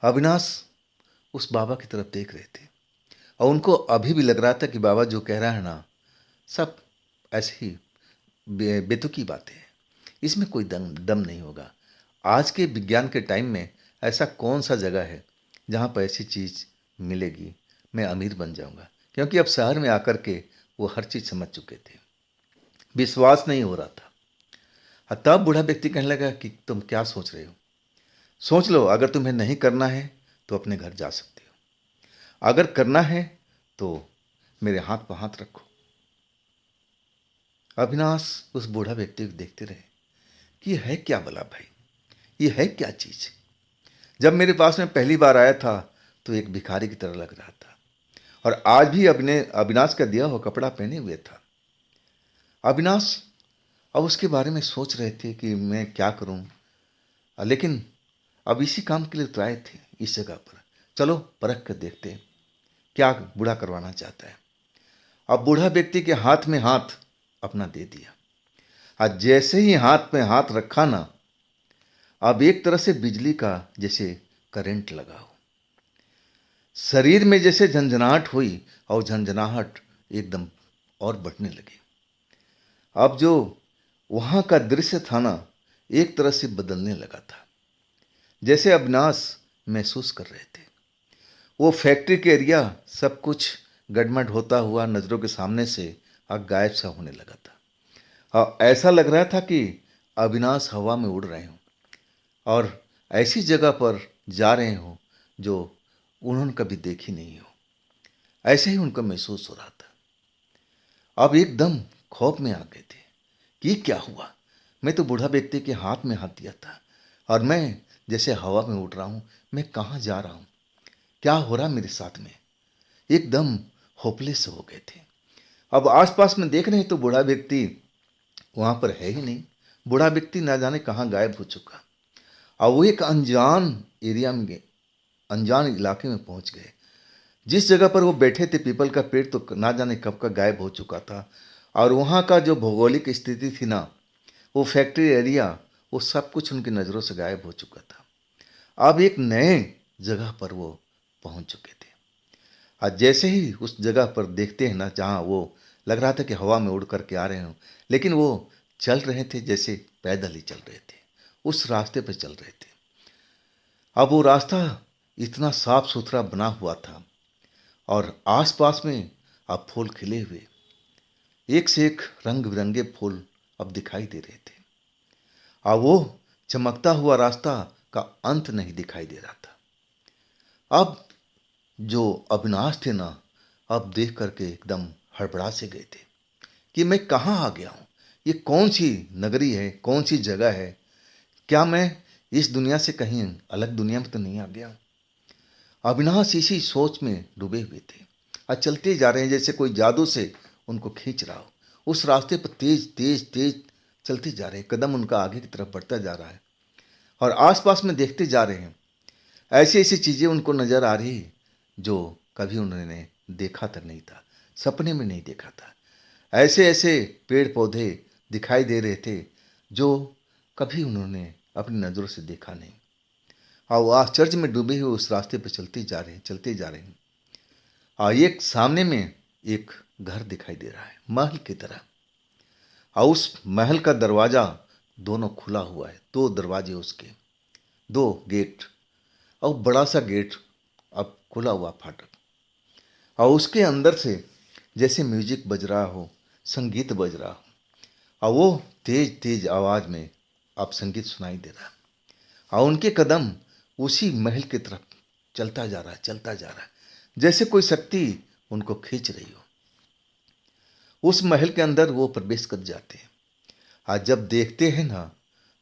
अविनाश उस बाबा की तरफ देख रहे थे और उनको अभी भी लग रहा था कि बाबा जो कह रहा है ना सब ऐसे ही बेतुकी बातें हैं, इसमें कोई दम नहीं होगा। आज के विज्ञान के टाइम में ऐसा कौन सा जगह है जहाँ पर ऐसी चीज़ मिलेगी, मैं अमीर बन जाऊँगा। क्योंकि अब शहर में आकर के वो हर चीज़ समझ चुके थे, विश्वास नहीं हो रहा था। तब बूढ़ा व्यक्ति कहने लगा कि तुम क्या सोच रहे हो? सोच लो, अगर तुम्हें नहीं करना है तो अपने घर जा सकते हो, अगर करना है तो मेरे हाथ पर हाथ रखो। अविनाश उस बूढ़ा व्यक्ति को देखते रहे कि यह है क्या भला भाई, ये है क्या चीज़। जब मेरे पास में पहली बार आया था तो एक भिखारी की तरह लग रहा था और आज भी अविनाश का दिया हुआ कपड़ा पहने हुए था। अविनाश अब उसके बारे में सोच रहे थे कि मैं क्या करूं, लेकिन अब इसी काम के लिए तो आए थे इस जगह पर, चलो परख कर देखते हैं क्या बूढ़ा करवाना चाहता है। अब बूढ़ा व्यक्ति के हाथ में हाथ अपना दे दिया, आज जैसे ही हाथ में हाथ रखा ना, अब एक तरह से बिजली का जैसे करंट लगा हो, शरीर में जैसे झंझनाहट हुई और झंझनाहट एकदम और बढ़ने लगी। अब जो वहाँ का दृश्य था ना एक तरह से बदलने लगा था, जैसे अविनाश महसूस कर रहे थे वो फैक्ट्री के एरिया सब कुछ गड़मड़ होता हुआ नज़रों के सामने से गायब सा होने लगा था और ऐसा लग रहा था कि अविनाश हवा में उड़ रहे हों और ऐसी जगह पर जा रहे हों जो उन्होंने कभी देखी नहीं हो। ऐसे ही उनको महसूस हो रहा था। अब एकदम खौफ में आ गए थे कि क्या हुआ, मैं तो बूढ़ा व्यक्ति के हाथ में हाथ दिया था और मैं जैसे हवा में उड़ रहा हूँ, मैं कहाँ जा रहा हूँ, क्या हो रहा मेरे साथ में। एकदम होपलेस हो गए थे। अब आसपास में देख रहे हैं तो बूढ़ा व्यक्ति वहाँ पर है ही नहीं, बूढ़ा व्यक्ति ना जाने कहाँ गायब हो चुका। और वो एक अनजान एरिया में गए, अनजान इलाके में पहुँच गए। जिस जगह पर वो बैठे थे पीपल का पेड़ तो ना जाने कब का गायब हो चुका था और वहाँ का जो भौगोलिक स्थिति थी ना, वो फैक्ट्री एरिया, वो सब कुछ उनकी नज़रों से गायब हो चुका था। अब एक नए जगह पर वो पहुँच चुके थे। आज जैसे ही उस जगह पर देखते हैं ना जहाँ वो लग रहा था कि हवा में उड़ कर के आ रहे हों, लेकिन वो चल रहे थे जैसे पैदल ही चल रहे थे, उस रास्ते पर चल रहे थे। अब वो रास्ता इतना साफ सुथरा बना हुआ था और आसपास में अब फूल खिले हुए, एक से एक रंग बिरंगे फूल अब दिखाई दे रहे थे और वो चमकता हुआ रास्ता का अंत नहीं दिखाई दे रहा था। अब जो अविनाश थे ना, अब देख करके एकदम हड़बड़ा से गए थे कि मैं कहाँ आ गया हूँ, ये कौन सी नगरी है, कौन सी जगह है, क्या मैं इस दुनिया से कहीं अलग दुनिया में तो नहीं आ गया हूँ। अविनाश इसी सोच में डूबे हुए थे और चलते जा रहे हैं जैसे कोई जादू से उनको खींच रहा हो। उस रास्ते पर तेज तेज तेज चलते जा रहे हैं, कदम उनका आगे की तरफ बढ़ता जा रहा है और आसपास में देखते जा रहे हैं। ऐसी ऐसी चीज़ें उनको नज़र आ रही जो कभी उन्होंने देखा तक नहीं था, सपने में नहीं देखा था। ऐसे ऐसे पेड़ पौधे दिखाई दे रहे थे जो कभी उन्होंने अपनी नज़रों से देखा नहीं और वो आश्चर्य में डूबे हुए उस रास्ते पर चलते जा रहे हैं, चलते जा रहे हैं। और एक सामने में एक घर दिखाई दे रहा है महल की तरह और उस महल का दरवाज़ा दोनों खुला हुआ है, दो दरवाजे उसके, दो गेट और बड़ा सा गेट अब खुला हुआ फाटक और उसके अंदर से जैसे म्यूजिक बज रहा हो, संगीत बज रहा हो और वो तेज तेज आवाज़ में अब संगीत सुनाई दे रहा है और उनके कदम उसी महल की तरफ चलता जा रहा है, चलता जा रहा है, जैसे कोई शक्ति उनको खींच रही हो। उस महल के अंदर वो प्रवेश कर जाते हैं। आज जब देखते हैं ना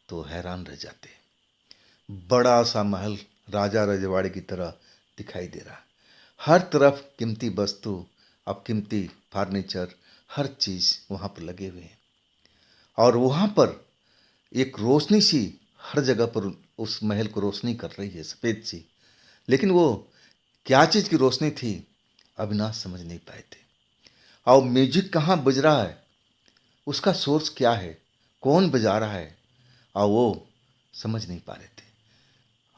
तो हैरान रह जाते हैं। बड़ा सा महल राजा रजवाड़े की तरह दिखाई दे रहा है। हर तरफ कीमती वस्तु, अब कीमती फर्नीचर, हर चीज वहां पर लगे हुए हैं। और वहां पर एक रोशनी सी हर जगह पर उस महल को रोशनी कर रही है, सफेद सी। लेकिन वो क्या चीज की रोशनी थी, अविनाश समझ नहीं पाए थे। और म्यूजिक कहाँ बज रहा है, उसका सोर्स क्या है, कौन बजा रहा है, और वो समझ नहीं पा रहे थे।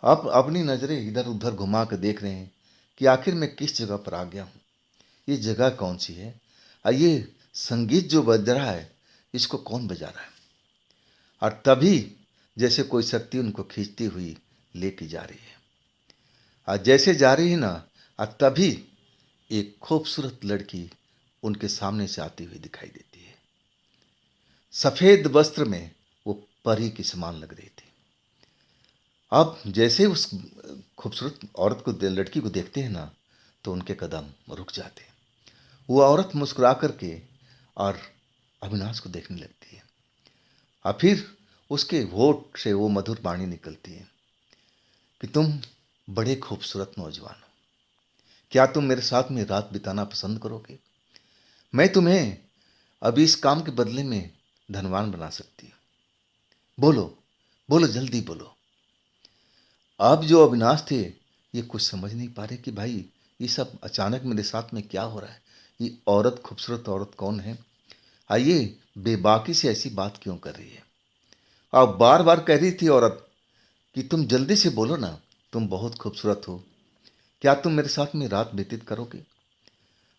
अब अपनी नजरें इधर उधर घुमा कर देख रहे हैं कि आखिर मैं किस जगह पर आ गया हूँ, ये जगह कौन सी है, और ये संगीत जो बज रहा है इसको कौन बजा रहा है। और तभी जैसे कोई शक्ति उनको खींचती हुई लेके जा रही है। और जैसे जा रही है ना, और तभी एक खूबसूरत लड़की उनके सामने से आती हुई दिखाई देती है। सफेद वस्त्र में वो परी की समान लग रही थी। अब जैसे उस खूबसूरत औरत को, लड़की को देखते हैं ना, तो उनके कदम रुक जाते हैं। वो औरत मुस्कुरा करके और अविनाश को देखने लगती है। और फिर उसके होठ से वो मधुर वाणी निकलती है कि तुम बड़े खूबसूरत नौजवान हो, क्या तुम मेरे साथ में रात बिताना पसंद करोगे? मैं तुम्हें अभी इस काम के बदले में धनवान बना सकती हूँ। बोलो, बोलो, जल्दी बोलो। अब जो अविनाश थे ये कुछ समझ नहीं पा रहे कि भाई ये सब अचानक मेरे साथ में क्या हो रहा है। ये औरत, खूबसूरत औरत कौन है? आइए, बेबाकी से ऐसी बात क्यों कर रही है? अब बार बार कह रही थी औरत कि तुम जल्दी से बोलो ना, तुम बहुत खूबसूरत हो, क्या तुम मेरे साथ में रात व्यतीत करोगे?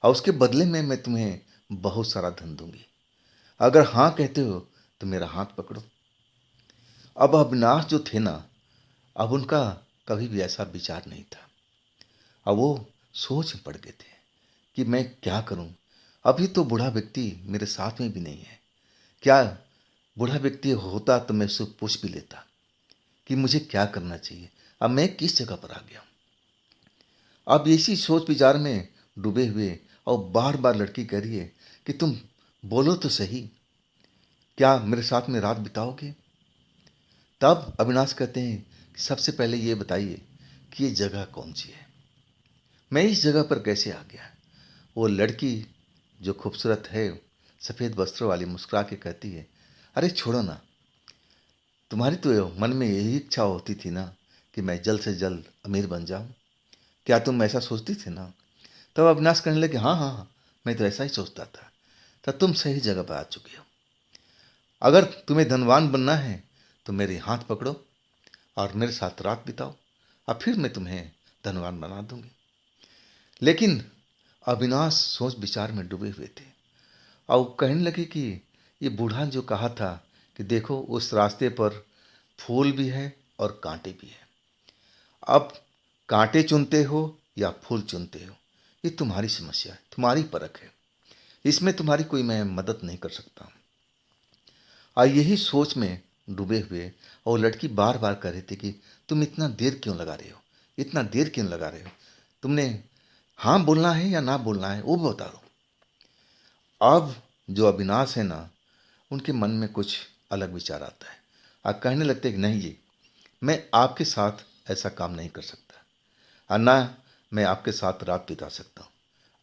और उसके बदले में मैं तुम्हें बहुत सारा धन दूंगी। अगर हाँ कहते हो तो मेरा हाथ पकड़ो। अब अविनाश जो थे ना, अब उनका कभी भी ऐसा विचार नहीं था। अब वो सोच में पड़ गए थे कि मैं क्या करूं। अभी तो बूढ़ा व्यक्ति मेरे साथ में भी नहीं है। क्या बूढ़ा व्यक्ति होता तो मैं उससे पूछ भी लेता कि मुझे क्या करना चाहिए, अब मैं किस जगह पर आ गया हूं। अब इसी सोच विचार में डूबे हुए, और बार बार लड़की कह रही है कि तुम बोलो तो सही, क्या मेरे साथ में रात बिताओगे? तब अविनाश कहते हैं कि सबसे पहले ये बताइए कि ये जगह कौन सी है, मैं इस जगह पर कैसे आ गया? वो लड़की जो खूबसूरत है, सफ़ेद वस्त्रों वाली, मुस्कुरा के कहती है, अरे छोड़ो ना, तुम्हारी तो मन में यही इच्छा होती थी ना कि मैं जल्द से जल्द अमीर बन जाऊं। क्या तुम ऐसा सोचती थी ना? तब अविनाश कहने लगे, हाँ हाँ हाँ, मैं तो ऐसा ही सोचता था। तब तुम सही जगह पर आ चुके हो। अगर तुम्हें धनवान बनना है तो मेरे हाथ पकड़ो और मेरे साथ रात बिताओ, और फिर मैं तुम्हें धनवान बना दूंगी। लेकिन अविनाश सोच विचार में डूबे हुए थे, और वो कहने लगे कि ये बूढ़ा जो कहा था कि देखो उस रास्ते पर फूल भी है और कांटे भी है, अब कांटे चुनते हो या फूल चुनते हो, ये तुम्हारी समस्या है, तुम्हारी परख है, इसमें तुम्हारी कोई मैं मदद नहीं कर सकता। और यही सोच में डूबे हुए, और लड़की बार बार कह रही थी कि तुम इतना देर क्यों लगा रहे हो, इतना देर क्यों लगा रहे हो, तुमने हाँ बोलना है या ना बोलना है वो बता दो। अब जो अविनाश है ना, उनके मन में कुछ अलग विचार आता है। आप कहने लगते हैं कि नहीं जी, मैं आपके साथ ऐसा काम नहीं कर सकता, और ना मैं आपके साथ रात बिता सकता हूँ।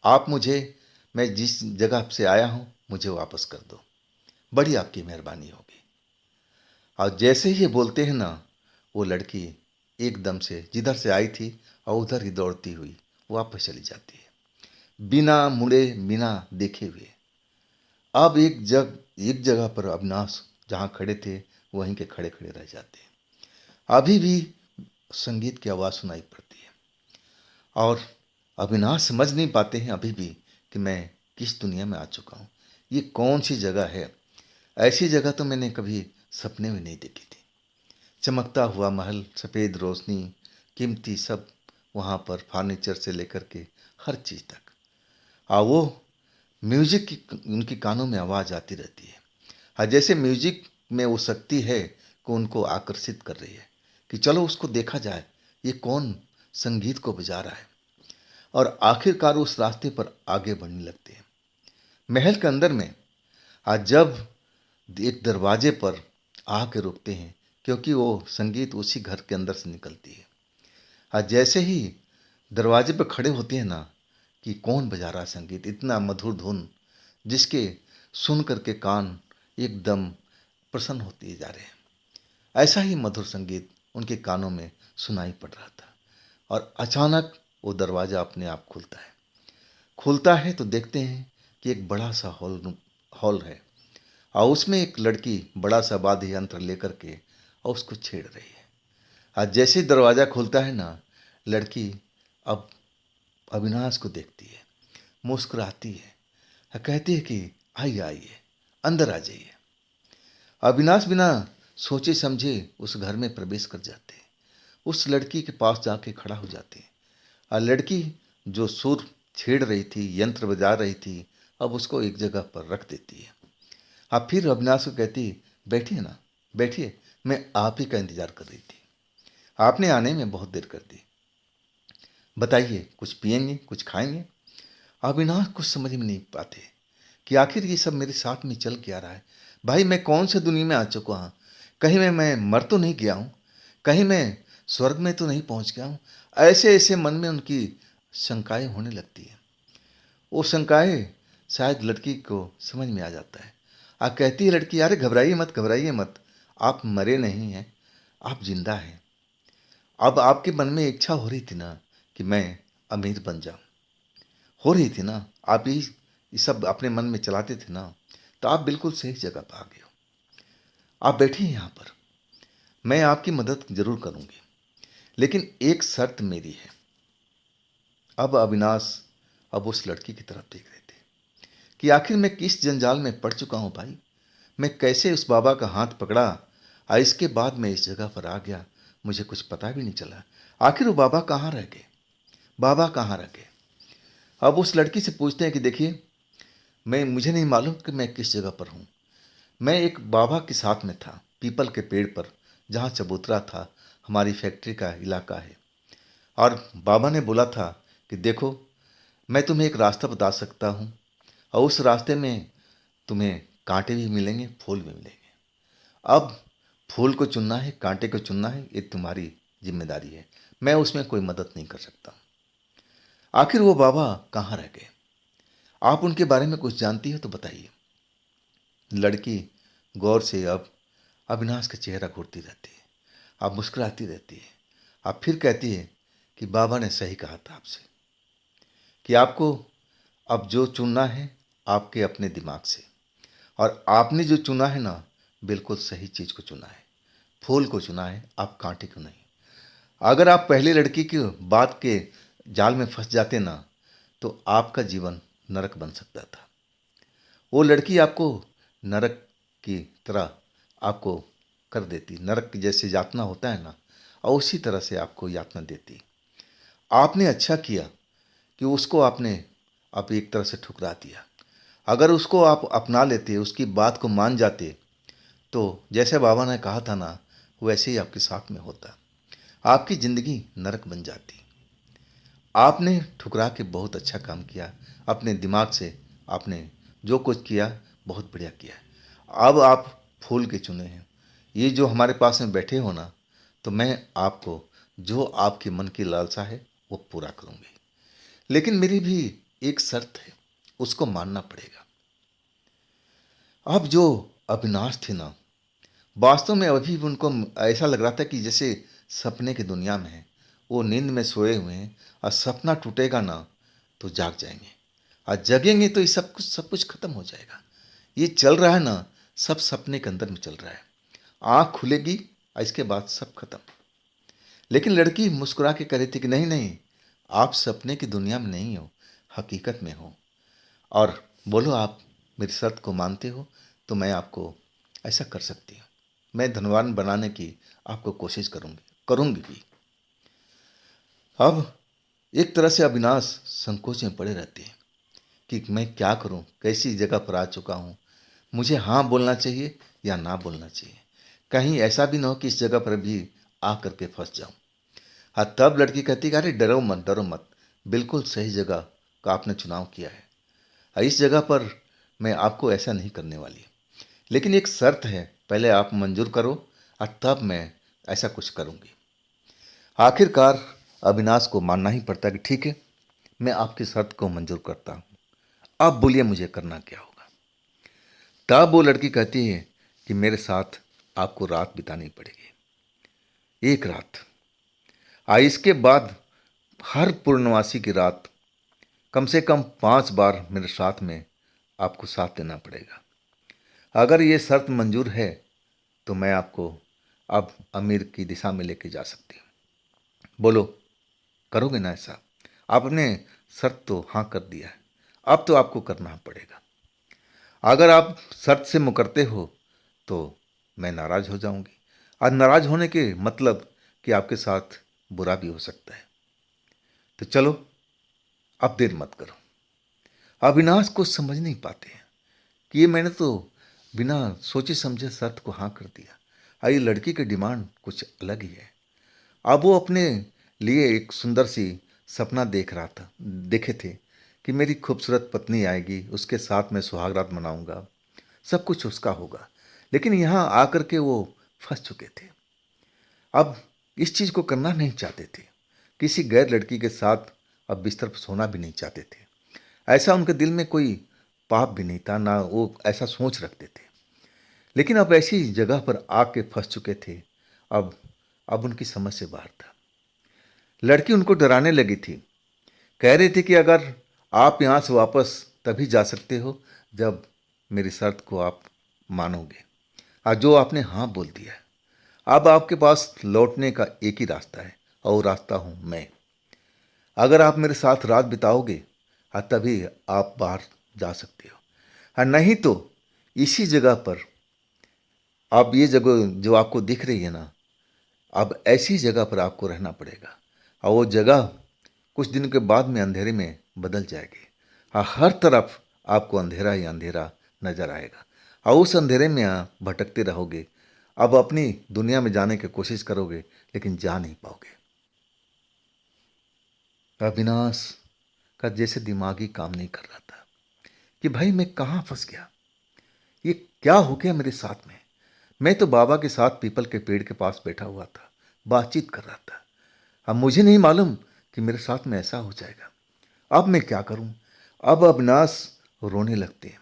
आप मुझे, मैं जिस जगह से आया हूँ मुझे वापस कर दो, बड़ी आपकी मेहरबानी होगी। और जैसे ही ये बोलते हैं ना, वो लड़की एकदम से जिधर से आई थी और उधर ही दौड़ती हुई वापस चली जाती है, बिना मुड़े, बिना देखे हुए। अब एक जगह पर अविनाश जहाँ खड़े थे वहीं के खड़े खड़े रह जाते हैं। अभी भी संगीत की आवाज़ सुनाई पड़ती है, और अविनाश समझ नहीं पाते हैं अभी भी कि मैं किस दुनिया में आ चुका हूँ, ये कौन सी जगह है। ऐसी जगह तो मैंने कभी सपने में नहीं देखी थी। चमकता हुआ महल, सफ़ेद रोशनी, कीमती सब वहाँ पर, फर्नीचर से लेकर के हर चीज़ तक। और वो म्यूजिक की उनकी कानों में आवाज़ आती रहती है। हाँ, जैसे म्यूजिक में वो शक्ति है कि उनको आकर्षित कर रही है कि चलो उसको देखा जाए, ये कौन संगीत को बजा रहा है। और आखिरकार उस रास्ते पर आगे बढ़ने लगते हैं। महल के अंदर में आज जब एक दरवाजे पर आके रुकते हैं, क्योंकि वो संगीत उसी घर के अंदर से निकलती है। आज जैसे ही दरवाजे पर खड़े होते हैं ना, कि कौन बजा रहा है संगीत, इतना मधुर धुन जिसके सुन करके कान एकदम प्रसन्न होते जा रहे हैं। ऐसा ही मधुर संगीत उनके कानों में सुनाई पड़ रहा था। और अचानक वो दरवाज़ा अपने आप खुलता है तो देखते हैं कि एक बड़ा सा हॉल है, और उसमें एक लड़की बड़ा सा वाद्य यंत्र लेकर के और उसको छेड़ रही है। आज जैसे ही दरवाज़ा खुलता है ना, लड़की अब अविनाश को देखती है, मुस्कुराती है और कहती है कि आइए आइए, अंदर आ जाइए। अविनाश बिना सोचे समझे उस घर में प्रवेश कर जाते हैं, उस लड़की के पास जाके खड़ा हो जाते हैं। और लड़की जो सुर छेड़ रही थी, यंत्र बजा रही थी, अब उसको एक जगह पर रख देती है। अब फिर अविनाश को कहती, बैठिए ना, बैठिए, मैं आप ही का इंतजार कर रही थी, आपने आने में बहुत देर कर दी, बताइए कुछ पिएंगे, कुछ खाएंगे। अविनाश कुछ समझ में नहीं पाते कि आखिर ये सब मेरे साथ में चल क्या रहा है। भाई मैं कौन से दुनिया में आ चुका हूँ, कहीं मैं मर तो नहीं गया हूँ, कहीं मैं स्वर्ग में तो नहीं पहुँच गया हूँ। ऐसे ऐसे मन में उनकी शंकाएं होने लगती है। वो शंकाएं शायद लड़की को समझ में आ जाता है। कहती है लड़की, अरे घबराइए मत, घबराइए मत, आप मरे नहीं हैं, आप जिंदा हैं। अब आपके मन में इच्छा हो रही थी ना कि मैं अमीर बन जाऊं, हो रही थी ना, आप ये सब अपने मन में चलाते थे ना, तो आप बिल्कुल सही जगह पर आ गए हो। आप बैठिए यहाँ पर, मैं आपकी मदद जरूर करूंगी, लेकिन एक शर्त मेरी है। अब अविनाश अब उस लड़की की तरफ देख रहे थे कि आखिर मैं किस जंजाल में पड़ चुका हूँ भाई, मैं कैसे उस बाबा का हाथ पकड़ा और इसके बाद मैं इस जगह पर आ गया, मुझे कुछ पता भी नहीं चला। आखिर वो बाबा कहाँ रह गए, बाबा कहाँ रह गए। अब उस लड़की से पूछते हैं कि देखिए, मुझे नहीं मालूम कि मैं किस जगह पर हूँ। मैं एक बाबा के साथ में था, पीपल के पेड़ पर, जहाँ चबूतरा था, हमारी फैक्ट्री का इलाका है। और बाबा ने बोला था कि देखो, मैं तुम्हें एक रास्ता बता सकता हूँ, और उस रास्ते में तुम्हें कांटे भी मिलेंगे, फूल भी मिलेंगे। अब फूल को चुनना है, कांटे को चुनना है, ये तुम्हारी जिम्मेदारी है, मैं उसमें कोई मदद नहीं कर सकता। आखिर वो बाबा कहाँ रह गए, आप उनके बारे में कुछ जानती हो तो बताइए। लड़की गौर से अब अविनाश का चेहरा घूरती रहती है, अब मुस्कुराती रहती है। अब फिर कहती है कि बाबा ने सही कहा था आपसे, कि आपको अब जो चुनना है आपके अपने दिमाग से, और आपने जो चुना है ना, बिल्कुल सही चीज़ को चुना है, फूल को चुना है, आप कांटे को नहीं। अगर आप पहली लड़की की बात के जाल में फंस जाते ना, तो आपका जीवन नरक बन सकता था। वो लड़की आपको नरक की तरह आपको कर देती, नरक की जैसे यातना होता है ना, और उसी तरह से आपको यातना देती। आपने अच्छा किया कि उसको आपने आप एक तरह से ठुकरा दिया। अगर उसको आप अपना लेते, उसकी बात को मान जाते, तो जैसे बाबा ने कहा था ना, वैसे ही आपके साथ में होता, आपकी ज़िंदगी नरक बन जाती। आपने ठुकरा के बहुत अच्छा काम किया, अपने दिमाग से आपने जो कुछ किया बहुत बढ़िया किया। अब आप फूल के चुने हैं, ये जो हमारे पास में बैठे हो ना, तो मैं आपको जो आपके मन की लालसा है वो पूरा करूँगी, लेकिन मेरी भी एक शर्त है, उसको मानना पड़ेगा। अब जो अविनाश थे ना, वास्तव में अभी भी उनको ऐसा लग रहा था कि जैसे सपने की दुनिया में है, वो नींद में सोए हुए हैं, और सपना टूटेगा ना तो जाग जाएंगे, और जगेंगे तो ये सब कुछ खत्म हो जाएगा। ये चल रहा है ना, सब सपने के अंदर में चल रहा है, आँख खुलेगी और इसके बाद सब खत्म। लेकिन लड़की मुस्कुरा के कह रही थी कि नहीं नहीं, आप सपने की दुनिया में नहीं हो, हकीकत में हो। और बोलो, आप मेरी शर्त को मानते हो तो मैं आपको ऐसा कर सकती हूँ, मैं धनवान बनाने की आपको कोशिश करूँगी भी। अब एक तरह से अविनाश संकोच में पड़े रहते हैं कि मैं क्या करूं, कैसी जगह पर आ चुका हूं, मुझे हाँ बोलना चाहिए या ना बोलना चाहिए, कहीं ऐसा भी ना हो कि इस जगह पर भी आ करके फंस जाऊं। हाँ, तब लड़की कहती कि अरे डरो मत, बिल्कुल सही जगह का आपने चुनाव किया है। इस जगह पर मैं आपको ऐसा नहीं करने वाली, लेकिन एक शर्त है, पहले आप मंजूर करो और तब मैं ऐसा कुछ करूँगी। आखिरकार अविनाश को मानना ही पड़ता कि ठीक है, मैं आपकी शर्त को मंजूर करता हूँ। अब बोलिए मुझे करना क्या होगा। तब वो लड़की कहती है कि मेरे साथ आपको रात बितानी पड़ेगी, एक रात। इसके बाद हर पूर्णवासी की रात कम से कम 5 बार मेरे साथ में आपको साथ देना पड़ेगा। अगर ये शर्त मंजूर है तो मैं आपको अब अमीर की दिशा में लेके जा सकती हूँ। बोलो, करोगे ना ऐसा? आपने शर्त तो हाँ कर दिया है, अब तो आपको करना पड़ेगा। अगर आप शर्त से मुकरते हो तो मैं नाराज हो जाऊंगी, और नाराज होने के मतलब कि आपके साथ बुरा भी हो सकता है। तो चलो, अब देर मत करो। अविनाश को समझ नहीं पाते हैं कि ये मैंने तो बिना सोचे समझे शर्त को हाँ कर दिया, और ये लड़की की डिमांड कुछ अलग ही है। अब वो अपने लिए एक सुंदर सी सपना देख रहा था, देखे थे कि मेरी खूबसूरत पत्नी आएगी, उसके साथ मैं सुहागरात मनाऊंगा, सब कुछ उसका होगा। लेकिन यहाँ आकर के वो फंस चुके थे। अब इस चीज़ को करना नहीं चाहते थे, किसी गैर लड़की के साथ अब बिस्तर पर सोना भी नहीं चाहते थे। ऐसा उनके दिल में कोई पाप भी नहीं था, ना वो ऐसा सोच रखते थे। लेकिन अब ऐसी जगह पर आके फंस चुके थे। अब अब उनकी समझ से बाहर था। लड़की उनको डराने लगी थी, कह रही थी कि अगर आप यहाँ से वापस तभी जा सकते हो जब मेरी शर्त को आप मानोगे, और जो आपने हाँ बोल दिया है, अब आपके पास लौटने का एक ही रास्ता है, और वो रास्ता हूँ मैं। अगर आप मेरे साथ रात बिताओगे तभी आप बाहर जा सकते हो, और नहीं तो इसी जगह पर, अब ये जगह जो आपको दिख रही है ना, अब ऐसी जगह पर आपको रहना पड़ेगा, और वो जगह कुछ दिन के बाद में अंधेरे में बदल जाएगी, और हर तरफ आपको अंधेरा ही अंधेरा नजर आएगा, और उस अंधेरे में आप भटकते रहोगे। अब अपनी दुनिया में जाने की कोशिश करोगे लेकिन जा नहीं पाओगे। अविनाश का जैसे दिमाग ही काम नहीं कर रहा था कि भाई मैं कहाँ फंस गया, ये क्या हो गया मेरे साथ में। मैं तो बाबा के साथ पीपल के पेड़ के पास बैठा हुआ था, बातचीत कर रहा था। अब मुझे नहीं मालूम कि मेरे साथ में ऐसा हो जाएगा। अब मैं क्या करूं? अब अविनाश रोने लगते हैं।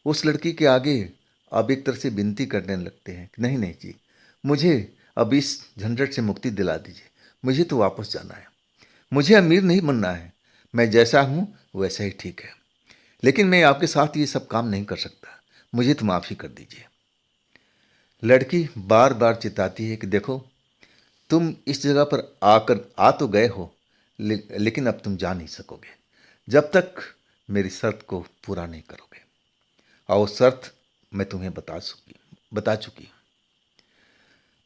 उस लड़की के आगे अब एक तरह से विनती करने लगते हैं कि नहीं नहीं जी, मुझे अब इस झंझट से मुक्ति दिला दीजिए, मुझे तो वापस जाना है, मुझे अमीर नहीं बनना है, मैं जैसा हूं वैसा ही ठीक है, लेकिन मैं आपके साथ ये सब काम नहीं कर सकता, मुझे तो माफ़ी कर दीजिए। लड़की बार बार चिताती है कि देखो, तुम इस जगह पर आकर आ तो गए हो, लेकिन अब तुम जा नहीं सकोगे जब तक मेरी शर्त को पूरा नहीं करोगे, और वो शर्त मैं तुम्हें बता चुकी हूँ।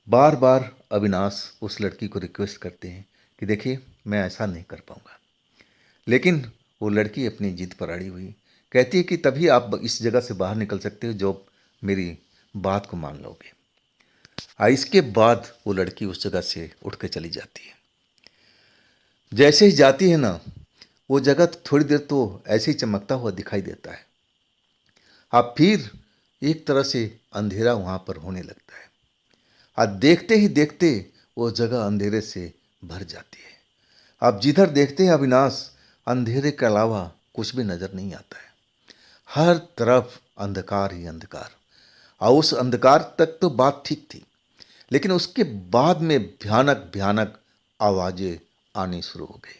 बार बार अविनाश उस लड़की को रिक्वेस्ट करते हैं कि देखिए मैं ऐसा नहीं कर पाऊंगा, लेकिन वो लड़की अपनी जिद पर अड़ी हुई, कहती है कि तभी आप इस जगह से बाहर निकल सकते हो जो मेरी बात को मान लोगे। इसके बाद वो लड़की उस जगह से उठ के चली जाती है। जैसे ही जाती है ना, वो जगह थोड़ी देर तो ऐसे ही चमकता हुआ दिखाई देता है। अब फिर एक तरह से अंधेरा वहाँ पर होने लगता है, और देखते ही देखते वो जगह अंधेरे से भर जाती है। अब जिधर देखते हैं अविनाश, अंधेरे के अलावा कुछ भी नजर नहीं आता है, हर तरफ अंधकार ही अंधकार। और उस अंधकार तक तो बात ठीक थी, लेकिन उसके बाद में भयानक भयानक आवाजें आनी शुरू हो गई।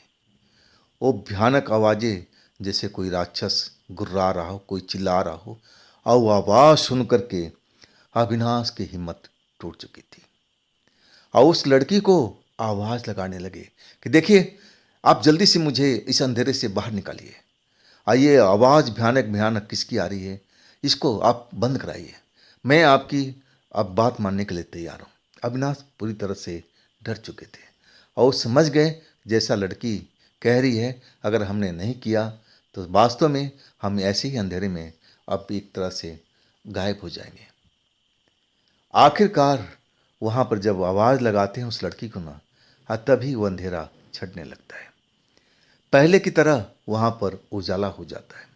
वो भयानक आवाजें जैसे कोई राक्षस गुर्रा रहा हो, कोई चिल्ला रहा हो, और वो आवाज सुन करके अविनाश की हिम्मत टूट चुकी थी, और उस लड़की को आवाज लगाने लगे कि देखिए, आप जल्दी से मुझे इस अंधेरे से बाहर निकालिए, आइए, आवाज भयानक भयानक किसकी आ रही है, इसको आप बंद कराइए, मैं आपकी अब बात मानने के लिए तैयार हूँ। अविनाश पूरी तरह से डर चुके थे, और वो समझ गए जैसा लड़की कह रही है, अगर हमने नहीं किया तो वास्तव में हम ऐसे ही अंधेरे में अब एक तरह से गायब हो जाएंगे। आखिरकार वहाँ पर जब आवाज़ लगाते हैं उस लड़की को ना, तभी वो अंधेरा छटने लगता है। पहले की तरह वहाँ पर उजाला हो जाता है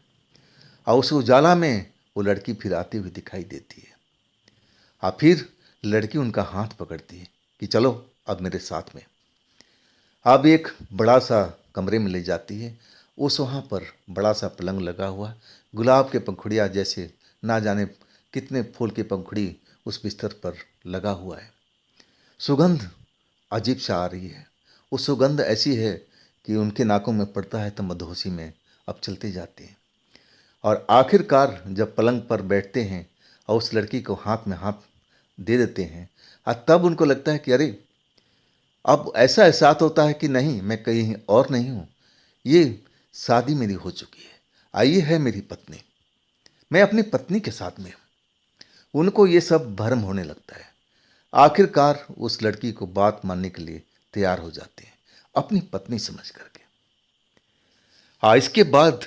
और उस उजाला में वो लड़की फिर आती हुई दिखाई देती है। फिर लड़की उनका हाथ पकड़ती है कि चलो अब मेरे साथ में। अब एक बड़ा सा कमरे में ले जाती है। उस वहाँ पर बड़ा सा पलंग लगा हुआ, गुलाब के पंखुड़ियाँ जैसे ना जाने कितने फूल की पंखुड़ी उस बिस्तर पर लगा हुआ है। सुगंध अजीब सा आ रही है। वो सुगंध ऐसी है कि उनके नाकों में पड़ता है तो मदहोशी में अब चलते जाते हैं। और आखिरकार जब पलंग पर बैठते हैं और उस लड़की को हाथ में हाथ दे देते हैं, तब उनको लगता है कि अरे, अब ऐसा एहसास होता है कि नहीं, मैं कहीं और नहीं हूँ, ये शादी मेरी हो चुकी है, ये है मेरी पत्नी, मैं अपनी पत्नी के साथ में हूँ। उनको ये सब भ्रम होने लगता है। आखिरकार उस लड़की को बात मानने के लिए तैयार हो जाते हैं, अपनी पत्नी समझ करके। इसके बाद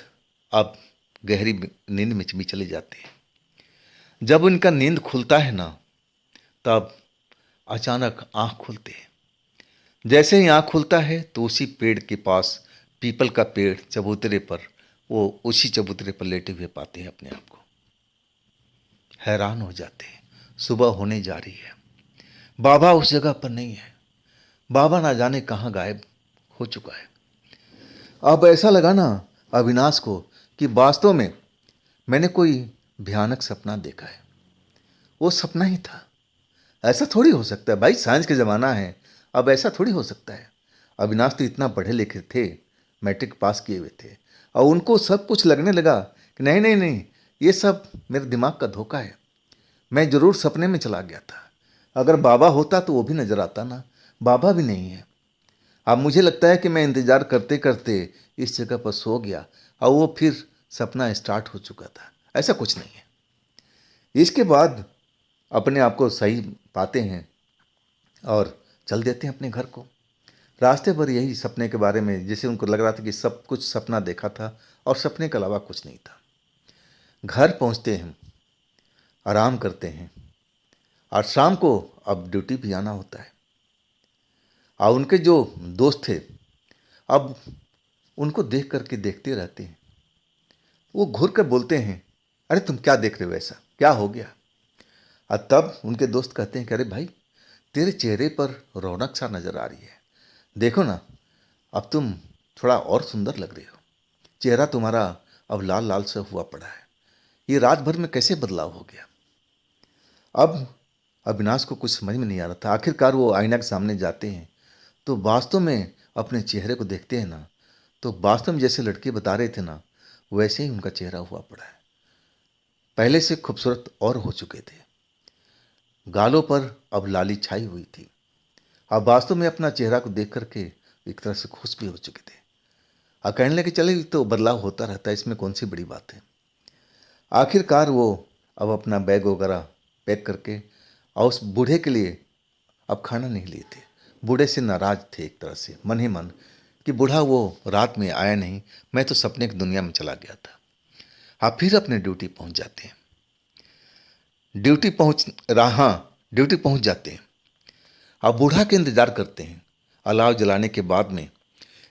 अब गहरी नींद में भी चले जाते हैं। जब उनका नींद खुलता है ना, तब अचानक आंख खुलते हैं। जैसे ही आंख खुलता है तो उसी पेड़ के पास, पीपल का पेड़ चबूतरे पर, वो उसी चबूतरे पर लेटे हुए पाते हैं अपने आप को। हैरान हो जाते हैं, सुबह होने जा रही है, बाबा उस जगह पर नहीं है। बाबा ना जाने कहाँ गायब हो चुका है। अब ऐसा लगा ना अविनाश को कि वास्तव में मैंने कोई भयानक सपना देखा है। वो सपना ही था। ऐसा थोड़ी हो सकता है भाई, साइंस का ज़माना है, अब ऐसा थोड़ी हो सकता है। अविनाश तो इतना पढ़े लिखे थे, मैट्रिक पास किए हुए थे, और उनको सब कुछ लगने लगा कि नहीं नहीं नहीं, ये सब मेरे दिमाग का धोखा है, मैं ज़रूर सपने में चला गया था। अगर बाबा होता तो वो भी नज़र आता ना, बाबा भी नहीं है। अब मुझे लगता है कि मैं इंतज़ार करते करते इस जगह पर सो गया और वो फिर सपना स्टार्ट हो चुका था। ऐसा कुछ नहीं है। इसके बाद अपने आप को सही पाते हैं और चल देते हैं अपने घर को। रास्ते पर यही सपने के बारे में, जैसे उनको लग रहा था कि सब कुछ सपना देखा था और सपने के अलावा कुछ नहीं था। घर पहुंचते हैं, आराम करते हैं और शाम को अब ड्यूटी भी आना होता है। और उनके जो दोस्त थे, अब उनको देख करके देखते रहते हैं। वो घूर कर बोलते हैं, अरे तुम क्या देख रहे हो, ऐसा क्या हो गया? और तब उनके दोस्त कहते हैं कि अरे भाई, तेरे चेहरे पर रौनक सा नजर आ रही है, देखो ना, अब तुम थोड़ा और सुंदर लग रहे हो, चेहरा तुम्हारा अब लाल लाल सा हुआ पड़ा है, ये रात भर में कैसे बदलाव हो गया? अब अविनाश को कुछ समझ में नहीं आ रहा था। आखिरकार वो आईना के सामने जाते हैं तो वास्तव में अपने चेहरे को देखते हैं ना, तो वास्तव में जैसे लड़के बता रहे थे ना, वैसे ही उनका चेहरा हुआ पड़ा है। पहले से खूबसूरत और हो चुके थे, गालों पर अब लाली छाई हुई थी। अब वास्तव में अपना चेहरा को देख करके एक तरह से खुश भी हो चुके थे। कहने लगे चले, तो बदलाव होता रहता है, इसमें कौन सी बड़ी बात है। आखिरकार वो अब अपना बैग वगैरह पैक करके और उस बूढ़े के लिए अब खाना नहीं लिए थे। बूढ़े से नाराज थे एक तरह से, मन ही मन, कि बूढ़ा वो रात में आया नहीं, मैं तो सपने की दुनिया में चला गया था। आप फिर अपने ड्यूटी पहुंच जाते हैं। ड्यूटी पहुंच जाते हैं। आप बूढ़ा के इंतजार करते हैं अलाव जलाने के बाद में,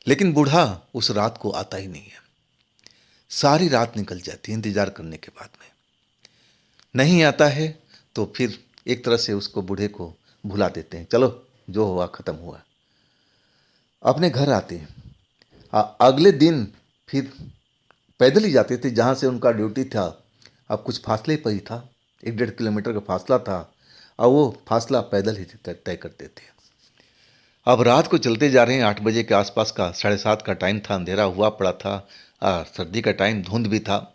लेकिन बूढ़ा उस रात को आता ही नहीं है। सारी रात निकल जाती है इंतजार करने के बाद में, नहीं आता है तो फिर एक तरह से उसको, बूढ़े को भुला देते हैं, चलो जो हुआ खत्म हुआ। अपने घर आते हैं। अगले दिन फिर पैदल ही जाते थे, जहाँ से उनका ड्यूटी था अब कुछ फासले पर ही था, 1-1.5 किलोमीटर का फासला था, और वो फासला पैदल ही तय करते थे। अब रात को चलते जा रहे हैं, 8 बजे के आसपास का, 7:30 का टाइम था, अंधेरा हुआ पड़ा था, सर्दी का टाइम, धुंध भी था।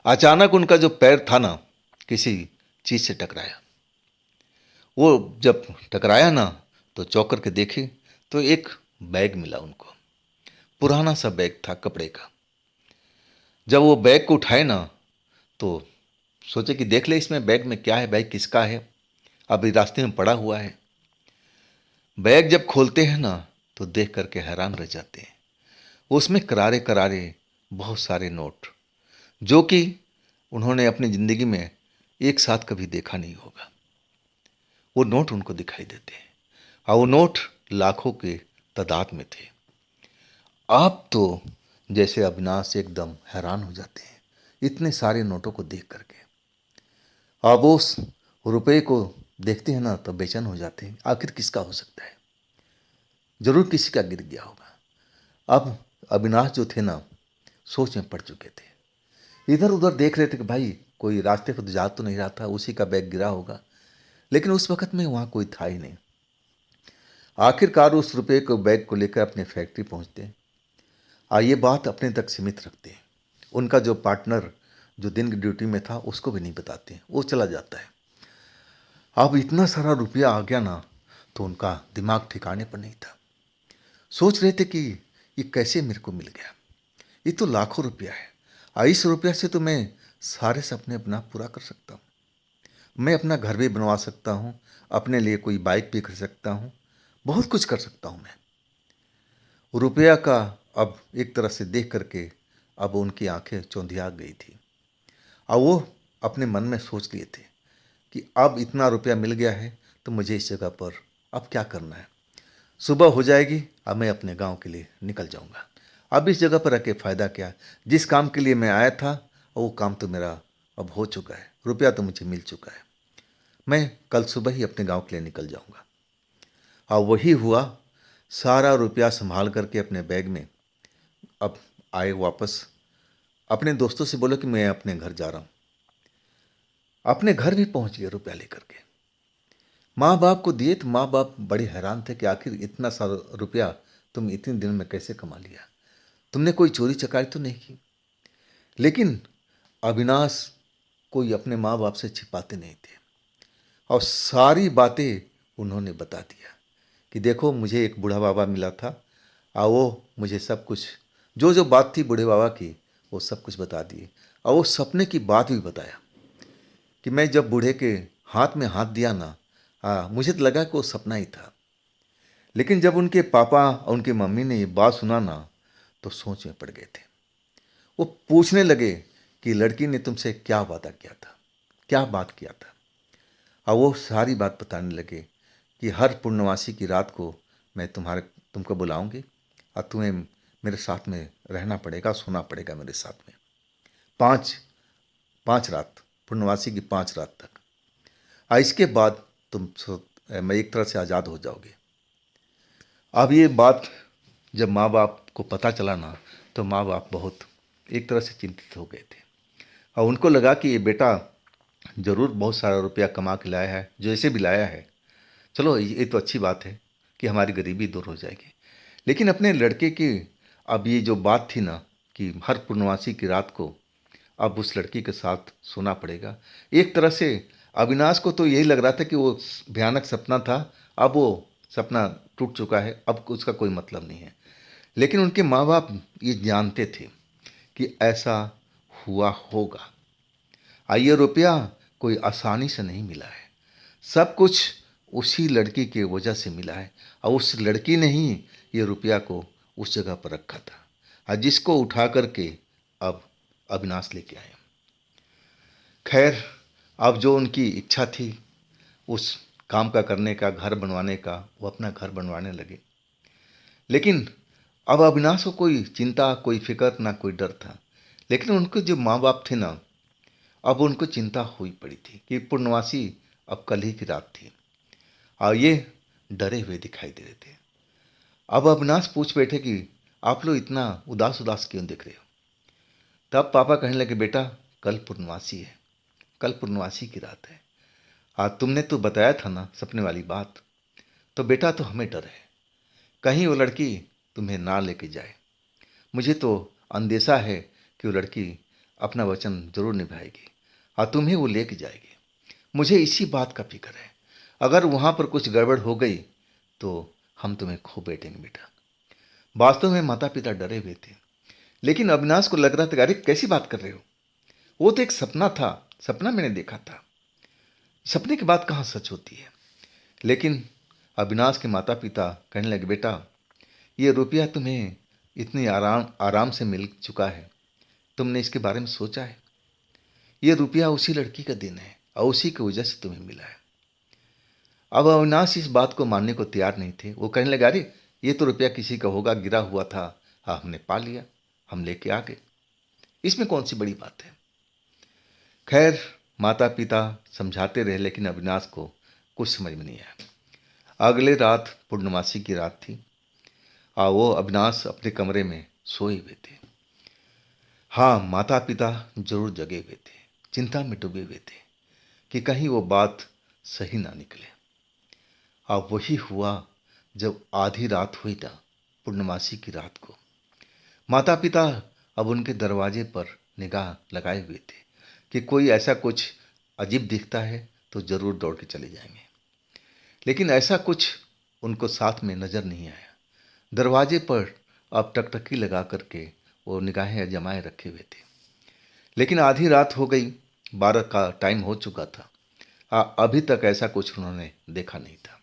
अचानक उनका जो पैर था ना, किसी चीज़ से टकराया। वो जब टकराया ना, तो चौंक करके देखे तो एक बैग मिला उनको। पुराना सा बैग था कपड़े का। जब वो बैग को उठाए ना, तो सोचे कि देख ले इसमें बैग में क्या है, बैग किसका है, अभी रास्ते में पड़ा हुआ है। बैग जब खोलते हैं ना, तो देख करके हैरान रह जाते हैं। उसमें करारे करारे बहुत सारे नोट, जो कि उन्होंने अपनी ज़िंदगी में एक साथ कभी देखा नहीं होगा, वो नोट उनको दिखाई देते हैं। और वो नोट लाखों के तादाद में थे। आप तो जैसे अविनाश एकदम हैरान हो जाते हैं इतने सारे नोटों को देख करके। आप उस रुपये को देखते हैं ना तो बेचैन हो जाते हैं, आखिर किसका हो सकता है, जरूर किसी का गिर गया होगा। अब अविनाश जो थे ना सोच में पड़ चुके थे, इधर उधर देख रहे थे कि भाई कोई रास्ते पर जा तो नहीं रहा था, उसी का बैग गिरा होगा, लेकिन उस वक्त में वहाँ कोई था ही नहीं। आखिरकार उस रुपये को बैग को लेकर अपने फैक्ट्री पहुँचते हैं। ये बात अपने तक सीमित रखते हैं। उनका जो पार्टनर जो दिन की ड्यूटी में था उसको भी नहीं बताते हैं, वो चला जाता है। अब इतना सारा रुपया आ गया ना तो उनका दिमाग ठिकाने पर नहीं था। सोच रहे थे कि ये कैसे मेरे को मिल गया, ये तो लाखों रुपया है। इस रुपया से तो मैं सारे सपने अपना पूरा कर सकता हूँ, मैं अपना घर भी बनवा सकता हूँ, अपने लिए कोई बाइक भी खरीद सकता हूँ, बहुत कुछ कर सकता हूँ मैं। रुपया का अब एक तरह से देख करके अब उनकी आंखें चौंधिया गई थी। अब वो अपने मन में सोच लिए थे कि अब इतना रुपया मिल गया है तो मुझे इस जगह पर अब क्या करना है। सुबह हो जाएगी, अब मैं अपने गांव के लिए निकल जाऊंगा। अब इस जगह पर रह के फ़ायदा क्या, जिस काम के लिए मैं आया था वो काम तो मेरा अब हो चुका है, रुपया तो मुझे मिल चुका है, मैं कल सुबह ही अपने गांव के लिए निकल जाऊंगा। अब वही हुआ, सारा रुपया संभाल करके अपने बैग में अब आए वापस। अपने दोस्तों से बोले कि मैं अपने घर जा रहा हूँ। अपने घर भी पहुंच गए रुपया लेकर के। माँ बाप को दिए तो माँ बाप बड़े हैरान थे कि आखिर इतना सारा रुपया तुम इतने दिन में कैसे कमा लिया, तुमने कोई चोरी चकारी तो नहीं की। लेकिन अविनाश कोई अपने माँ बाप से छिपाते नहीं थे और सारी बातें उन्होंने बता दिया कि देखो मुझे एक बूढ़ा बाबा मिला था, वो मुझे सब कुछ जो जो बात थी बूढ़े बाबा की वो सब कुछ बता दिए। और वो सपने की बात भी बताया कि मैं जब बूढ़े के हाथ में हाथ दिया ना, मुझे तो लगा कि वो सपना ही था। लेकिन जब उनके पापा और उनकी मम्मी ने ये बात सुना ना तो सोच में पड़ गए थे। वो पूछने लगे कि लड़की ने तुमसे क्या वादा किया था, क्या बात किया था। और वो सारी बात बताने लगे कि हर पूर्णमासी की रात को मैं तुमको बुलाऊंगी और तुम्हें मेरे साथ में रहना पड़ेगा, सोना पड़ेगा मेरे साथ में 5 5 रात, पूर्णवासी की 5 रात तक। इसके बाद मैं एक तरह से आज़ाद हो जाओगे। अब ये बात जब माँ बाप को पता चला ना तो माँ बाप बहुत एक तरह से चिंतित हो गए थे और उनको लगा कि ये बेटा ज़रूर बहुत सारा रुपया कमा के लाया है, जैसे भी लाया है, चलो ये तो अच्छी बात है कि हमारी गरीबी दूर हो जाएगी। लेकिन अपने लड़के की अब ये जो बात थी ना कि हर पूर्णवासी की रात को अब उस लड़की के साथ सोना पड़ेगा, एक तरह से अविनाश को तो यही लग रहा था कि वो भयानक सपना था, अब वो सपना टूट चुका है, अब उसका कोई मतलब नहीं है। लेकिन उनके माँ बाप ये जानते थे कि ऐसा हुआ होगा। ये रुपया कोई आसानी से नहीं मिला है, सब कुछ उसी लड़की की वजह से मिला है और उस लड़की ने ही ये रुपया को उस जगह पर रखा था और जिसको उठा करके अब अविनाश लेके आए। खैर, अब जो उनकी इच्छा थी उस काम का करने का, घर बनवाने का, वो अपना घर बनवाने लगे। लेकिन अब अविनाश को कोई चिंता, कोई फिक्र, ना कोई डर था। लेकिन उनके जो माँ बाप थे ना, अब उनको चिंता हुई पड़ी थी कि पूर्णवासी अब कल ही की रात थी और ये डरे हुए दिखाई दे रहे थे। अब अविनाश पूछ बैठे कि आप लोग इतना उदास उदास क्यों दिख रहे हो। तब पापा कहने लगे बेटा कल पूर्णवासी है, कल पूर्णवासी की रात है। तुमने तो बताया था ना सपने वाली बात, तो बेटा तो हमें डर है कहीं वो लड़की तुम्हें ना लेके जाए। मुझे तो अंदेशा है कि वो लड़की अपना वचन जरूर निभाएगी और तुम्हें वो लेके जाएगी। मुझे इसी बात का फिक्र है, अगर वहाँ पर कुछ गड़बड़ हो गई तो हम तुम्हें खो बैठेंगे बेटा। वास्तव में माता पिता डरे हुए थे, लेकिन अविनाश को लग रहा था कि अरे कैसी बात कर रहे हो, वो तो एक सपना था, सपना मैंने देखा था, सपने की बात कहाँ सच होती है। लेकिन अविनाश के माता पिता कहने लगे बेटा ये रुपया तुम्हें इतनी आराम आराम से मिल चुका है, तुमने इसके बारे में सोचा है। ये रुपया उसी लड़की का दिन है और उसी की वजह से तुम्हें मिला है। अब अविनाश इस बात को मानने को तैयार नहीं थे। वो कहने लगे, अरे ये तो रुपया किसी का होगा, गिरा हुआ था, हाँ हमने पा लिया, हम लेके आ गए, इसमें कौन सी बड़ी बात है। खैर माता पिता समझाते रहे, लेकिन अविनाश को कुछ समझ में नहीं आया। अगले रात पूर्णमासी की रात थी और वो अविनाश अपने कमरे में सोए हुए थे। हाँ, माता पिता जरूर जगे हुए थे, चिंता में डूबे हुए थे कि कहीं वो बात सही ना निकले। अब वही हुआ जब आधी रात हुई ना, पूर्णमासी की रात को, माता पिता अब उनके दरवाजे पर निगाह लगाए हुए थे कि कोई ऐसा कुछ अजीब दिखता है तो जरूर दौड़ के चले जाएंगे। लेकिन ऐसा कुछ उनको साथ में नजर नहीं आया। दरवाजे पर अब टकटकी लगा करके वो निगाहें जमाए रखे हुए थे। लेकिन आधी रात हो गई, 12 का टाइम हो चुका था, अभी तक ऐसा कुछ उन्होंने देखा नहीं था।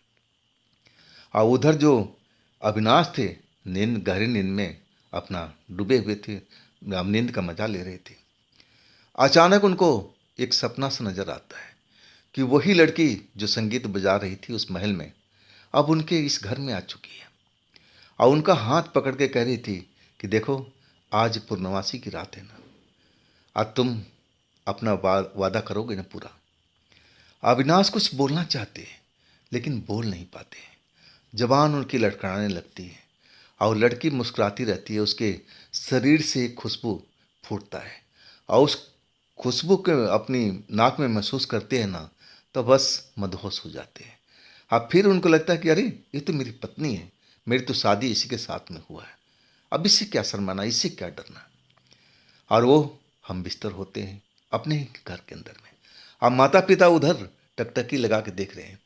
और उधर जो अविनाश थे, नींद, गहरी नींद में अपना डूबे हुए थे, अब नींद का मजा ले रहे थे। अचानक उनको एक सपना सा नजर आता है कि वही लड़की जो संगीत बजा रही थी उस महल में अब उनके इस घर में आ चुकी है और उनका हाथ पकड़ के कह रही थी कि देखो, आज पूर्णमासी की रात है ना, आज तुम अपना वादा करोगे ना पूरा। अविनाश कुछ बोलना चाहते हैं लेकिन बोल नहीं पाते हैं। जबान उनकी लड़खड़ाने लगती है और लड़की मुस्कुराती रहती है। उसके शरीर से एक खुशबू फूटता है और उस खुशबू के अपनी नाक में महसूस करते हैं ना, तो बस मदहोश हो जाते हैं। अब फिर उनको लगता है कि अरे ये तो मेरी पत्नी है, मेरी तो शादी इसी के साथ में हुआ है, अब इससे क्या शर्माना, इससे क्या डरना। और वो हम बिस्तर होते हैं अपने ही घर के अंदर में। अब माता पिता उधर टकटकी लगा के देख रहे हैं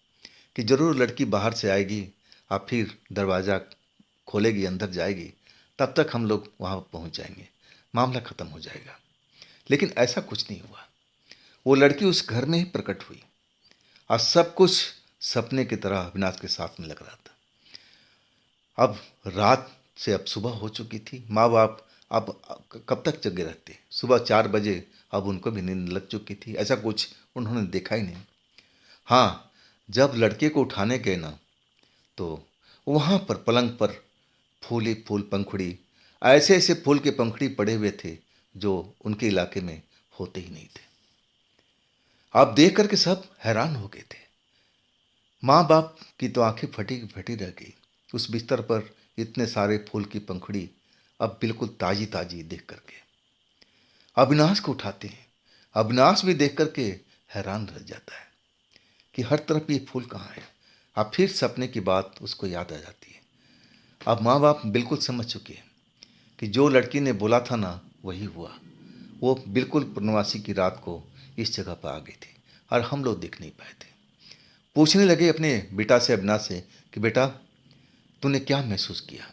कि जरूर लड़की बाहर से आएगी, अब फिर दरवाज़ा खोलेगी, अंदर जाएगी, तब तक हम लोग वहाँ पहुँच जाएंगे, मामला ख़त्म हो जाएगा। लेकिन ऐसा कुछ नहीं हुआ। वो लड़की उस घर में ही प्रकट हुई और सब कुछ सपने की तरह अविनाश के साथ में लग रहा था। अब रात से अब सुबह हो चुकी थी। माँ बाप अब कब तक जगे रहते, सुबह 4 बजे अब उनको भी नींद लग चुकी थी। ऐसा कुछ उन्होंने देखा ही नहीं। हाँ, जब लड़के को उठाने गए ना, तो वहाँ पर पलंग पर फूल ही फूल, पंखुड़ी, ऐसे ऐसे फूल के पंखुड़ी पड़े हुए थे जो उनके इलाके में होते ही नहीं थे। आप देख करके सब हैरान हो गए थे। माँ बाप की तो आंखें फटी की फटी रह गई। उस बिस्तर पर इतने सारे फूल की पंखुड़ी अब बिल्कुल ताजी ताजी देख करके अविनाश को उठाते हैं। अविनाश भी देख करके हैरान रह जाता है कि हर तरफ ये फूल कहाँ है। अब फिर सपने की बात उसको याद आ जाती है। अब माँ बाप बिल्कुल समझ चुके हैं कि जो लड़की ने बोला था ना वही हुआ। वो बिल्कुल पूर्णमासी की रात को इस जगह पर आ गई थी और हम लोग देख नहीं पाए थे। पूछने लगे अपने बेटा से, अविनाश से, कि बेटा तूने क्या महसूस किया।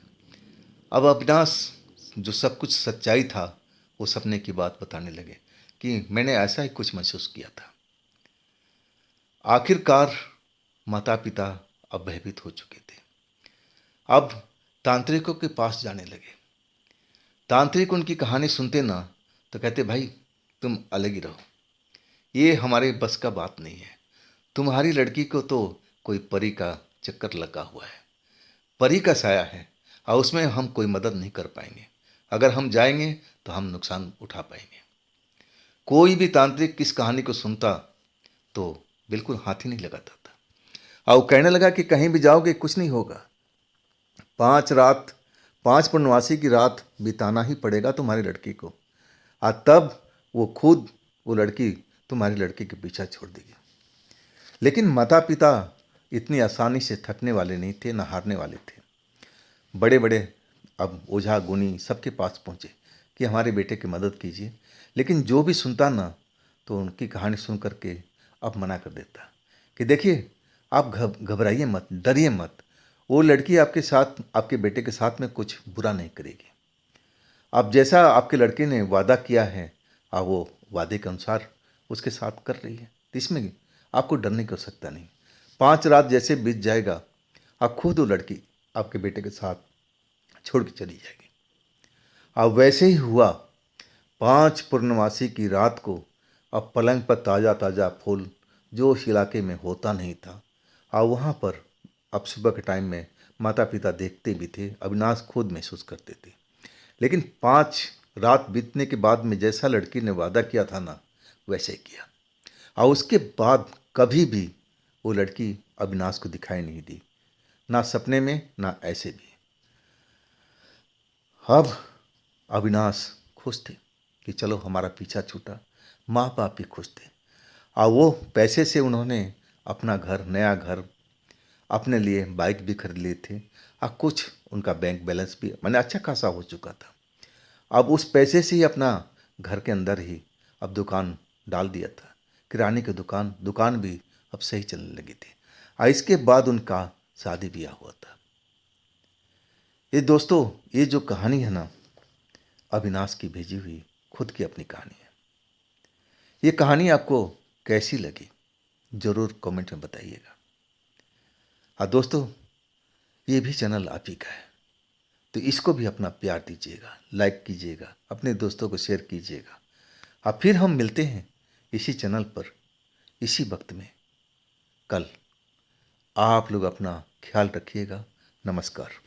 अब अविनाश जो सब कुछ सच्चाई था वो सपने की बात बताने लगे कि मैंने ऐसा ही कुछ महसूस किया था। आखिरकार माता पिता अब भयभीत हो चुके थे। अब तांत्रिकों के पास जाने लगे। तांत्रिक उनकी कहानी सुनते ना तो कहते, भाई तुम अलग ही रहो, ये हमारे बस का बात नहीं है। तुम्हारी लड़की को तो कोई परी का चक्कर लगा हुआ है, परी का साया है और उसमें हम कोई मदद नहीं कर पाएंगे। अगर हम जाएंगे तो हम नुकसान उठा पाएंगे। कोई भी तांत्रिक किस कहानी को सुनता तो बिल्कुल हाथ ही नहीं लगाता था और कहने लगा कि कहीं भी जाओगे कुछ नहीं होगा, 5 रात, 5 पूर्णवासी की रात बिताना ही पड़ेगा तुम्हारी लड़की को, और तब वो खुद वो लड़की तुम्हारी लड़की के पीछा छोड़ देगी। लेकिन माता पिता इतनी आसानी से थकने वाले नहीं थे, न हारने वाले थे। बड़े बड़े अब ओझा गुनी सबके पास पहुँचे कि हमारे बेटे की मदद कीजिए। लेकिन जो भी सुनता ना तो उनकी कहानी सुन करके अब मना कर देता कि देखिए, आप घबराइए मत, डरिए मत, वो लड़की आपके साथ, आपके बेटे के साथ में कुछ बुरा नहीं करेगी। अब जैसा आपके लड़के ने वादा किया है, वो वादे के अनुसार उसके साथ कर रही है, तो इसमें आपको डरने की आवश्यकता नहीं। 5 रात जैसे बीत जाएगा, अब खुद वो लड़की आपके बेटे के साथ छोड़ के चली जाएगी। अब वैसे ही हुआ। 5 पूर्णमासी की रात को अब पलंग पर ताज़ा ताज़ा फूल जो उस इलाके में होता नहीं था, और वहाँ पर अब सुबह के टाइम में माता पिता देखते भी थे, अविनाश खुद महसूस करते थे। लेकिन 5 रात बीतने के बाद में जैसा लड़की ने वादा किया था ना, वैसे ही किया। और उसके बाद कभी भी वो लड़की अविनाश को दिखाई नहीं दी, ना सपने में ना ऐसे भी। अब अविनाश खुश थे कि चलो हमारा पीछा छूटा, माँ बाप भी खुश थे। और वो पैसे से उन्होंने अपना घर, नया घर, अपने लिए बाइक भी खरीद लिए थे। और कुछ उनका बैंक बैलेंस भी मैंने अच्छा खासा हो चुका था। अब उस पैसे से ही अपना घर के अंदर ही अब दुकान डाल दिया था, किराने की दुकान। दुकान भी अब सही चलने लगी थी। और इसके बाद उनका शादी ब्याह हुआ था। ये दोस्तों, ये जो कहानी है ना, अविनाश की भेजी हुई खुद की अपनी कहानी है। ये कहानी आपको कैसी लगी ज़रूर कमेंट में बताइएगा। हाँ दोस्तों, ये भी चैनल आप ही का है, तो इसको भी अपना प्यार दीजिएगा, लाइक कीजिएगा, अपने दोस्तों को शेयर कीजिएगा। अब फिर हम मिलते हैं इसी चैनल पर, इसी वक्त में कल। आप लोग अपना ख्याल रखिएगा। नमस्कार।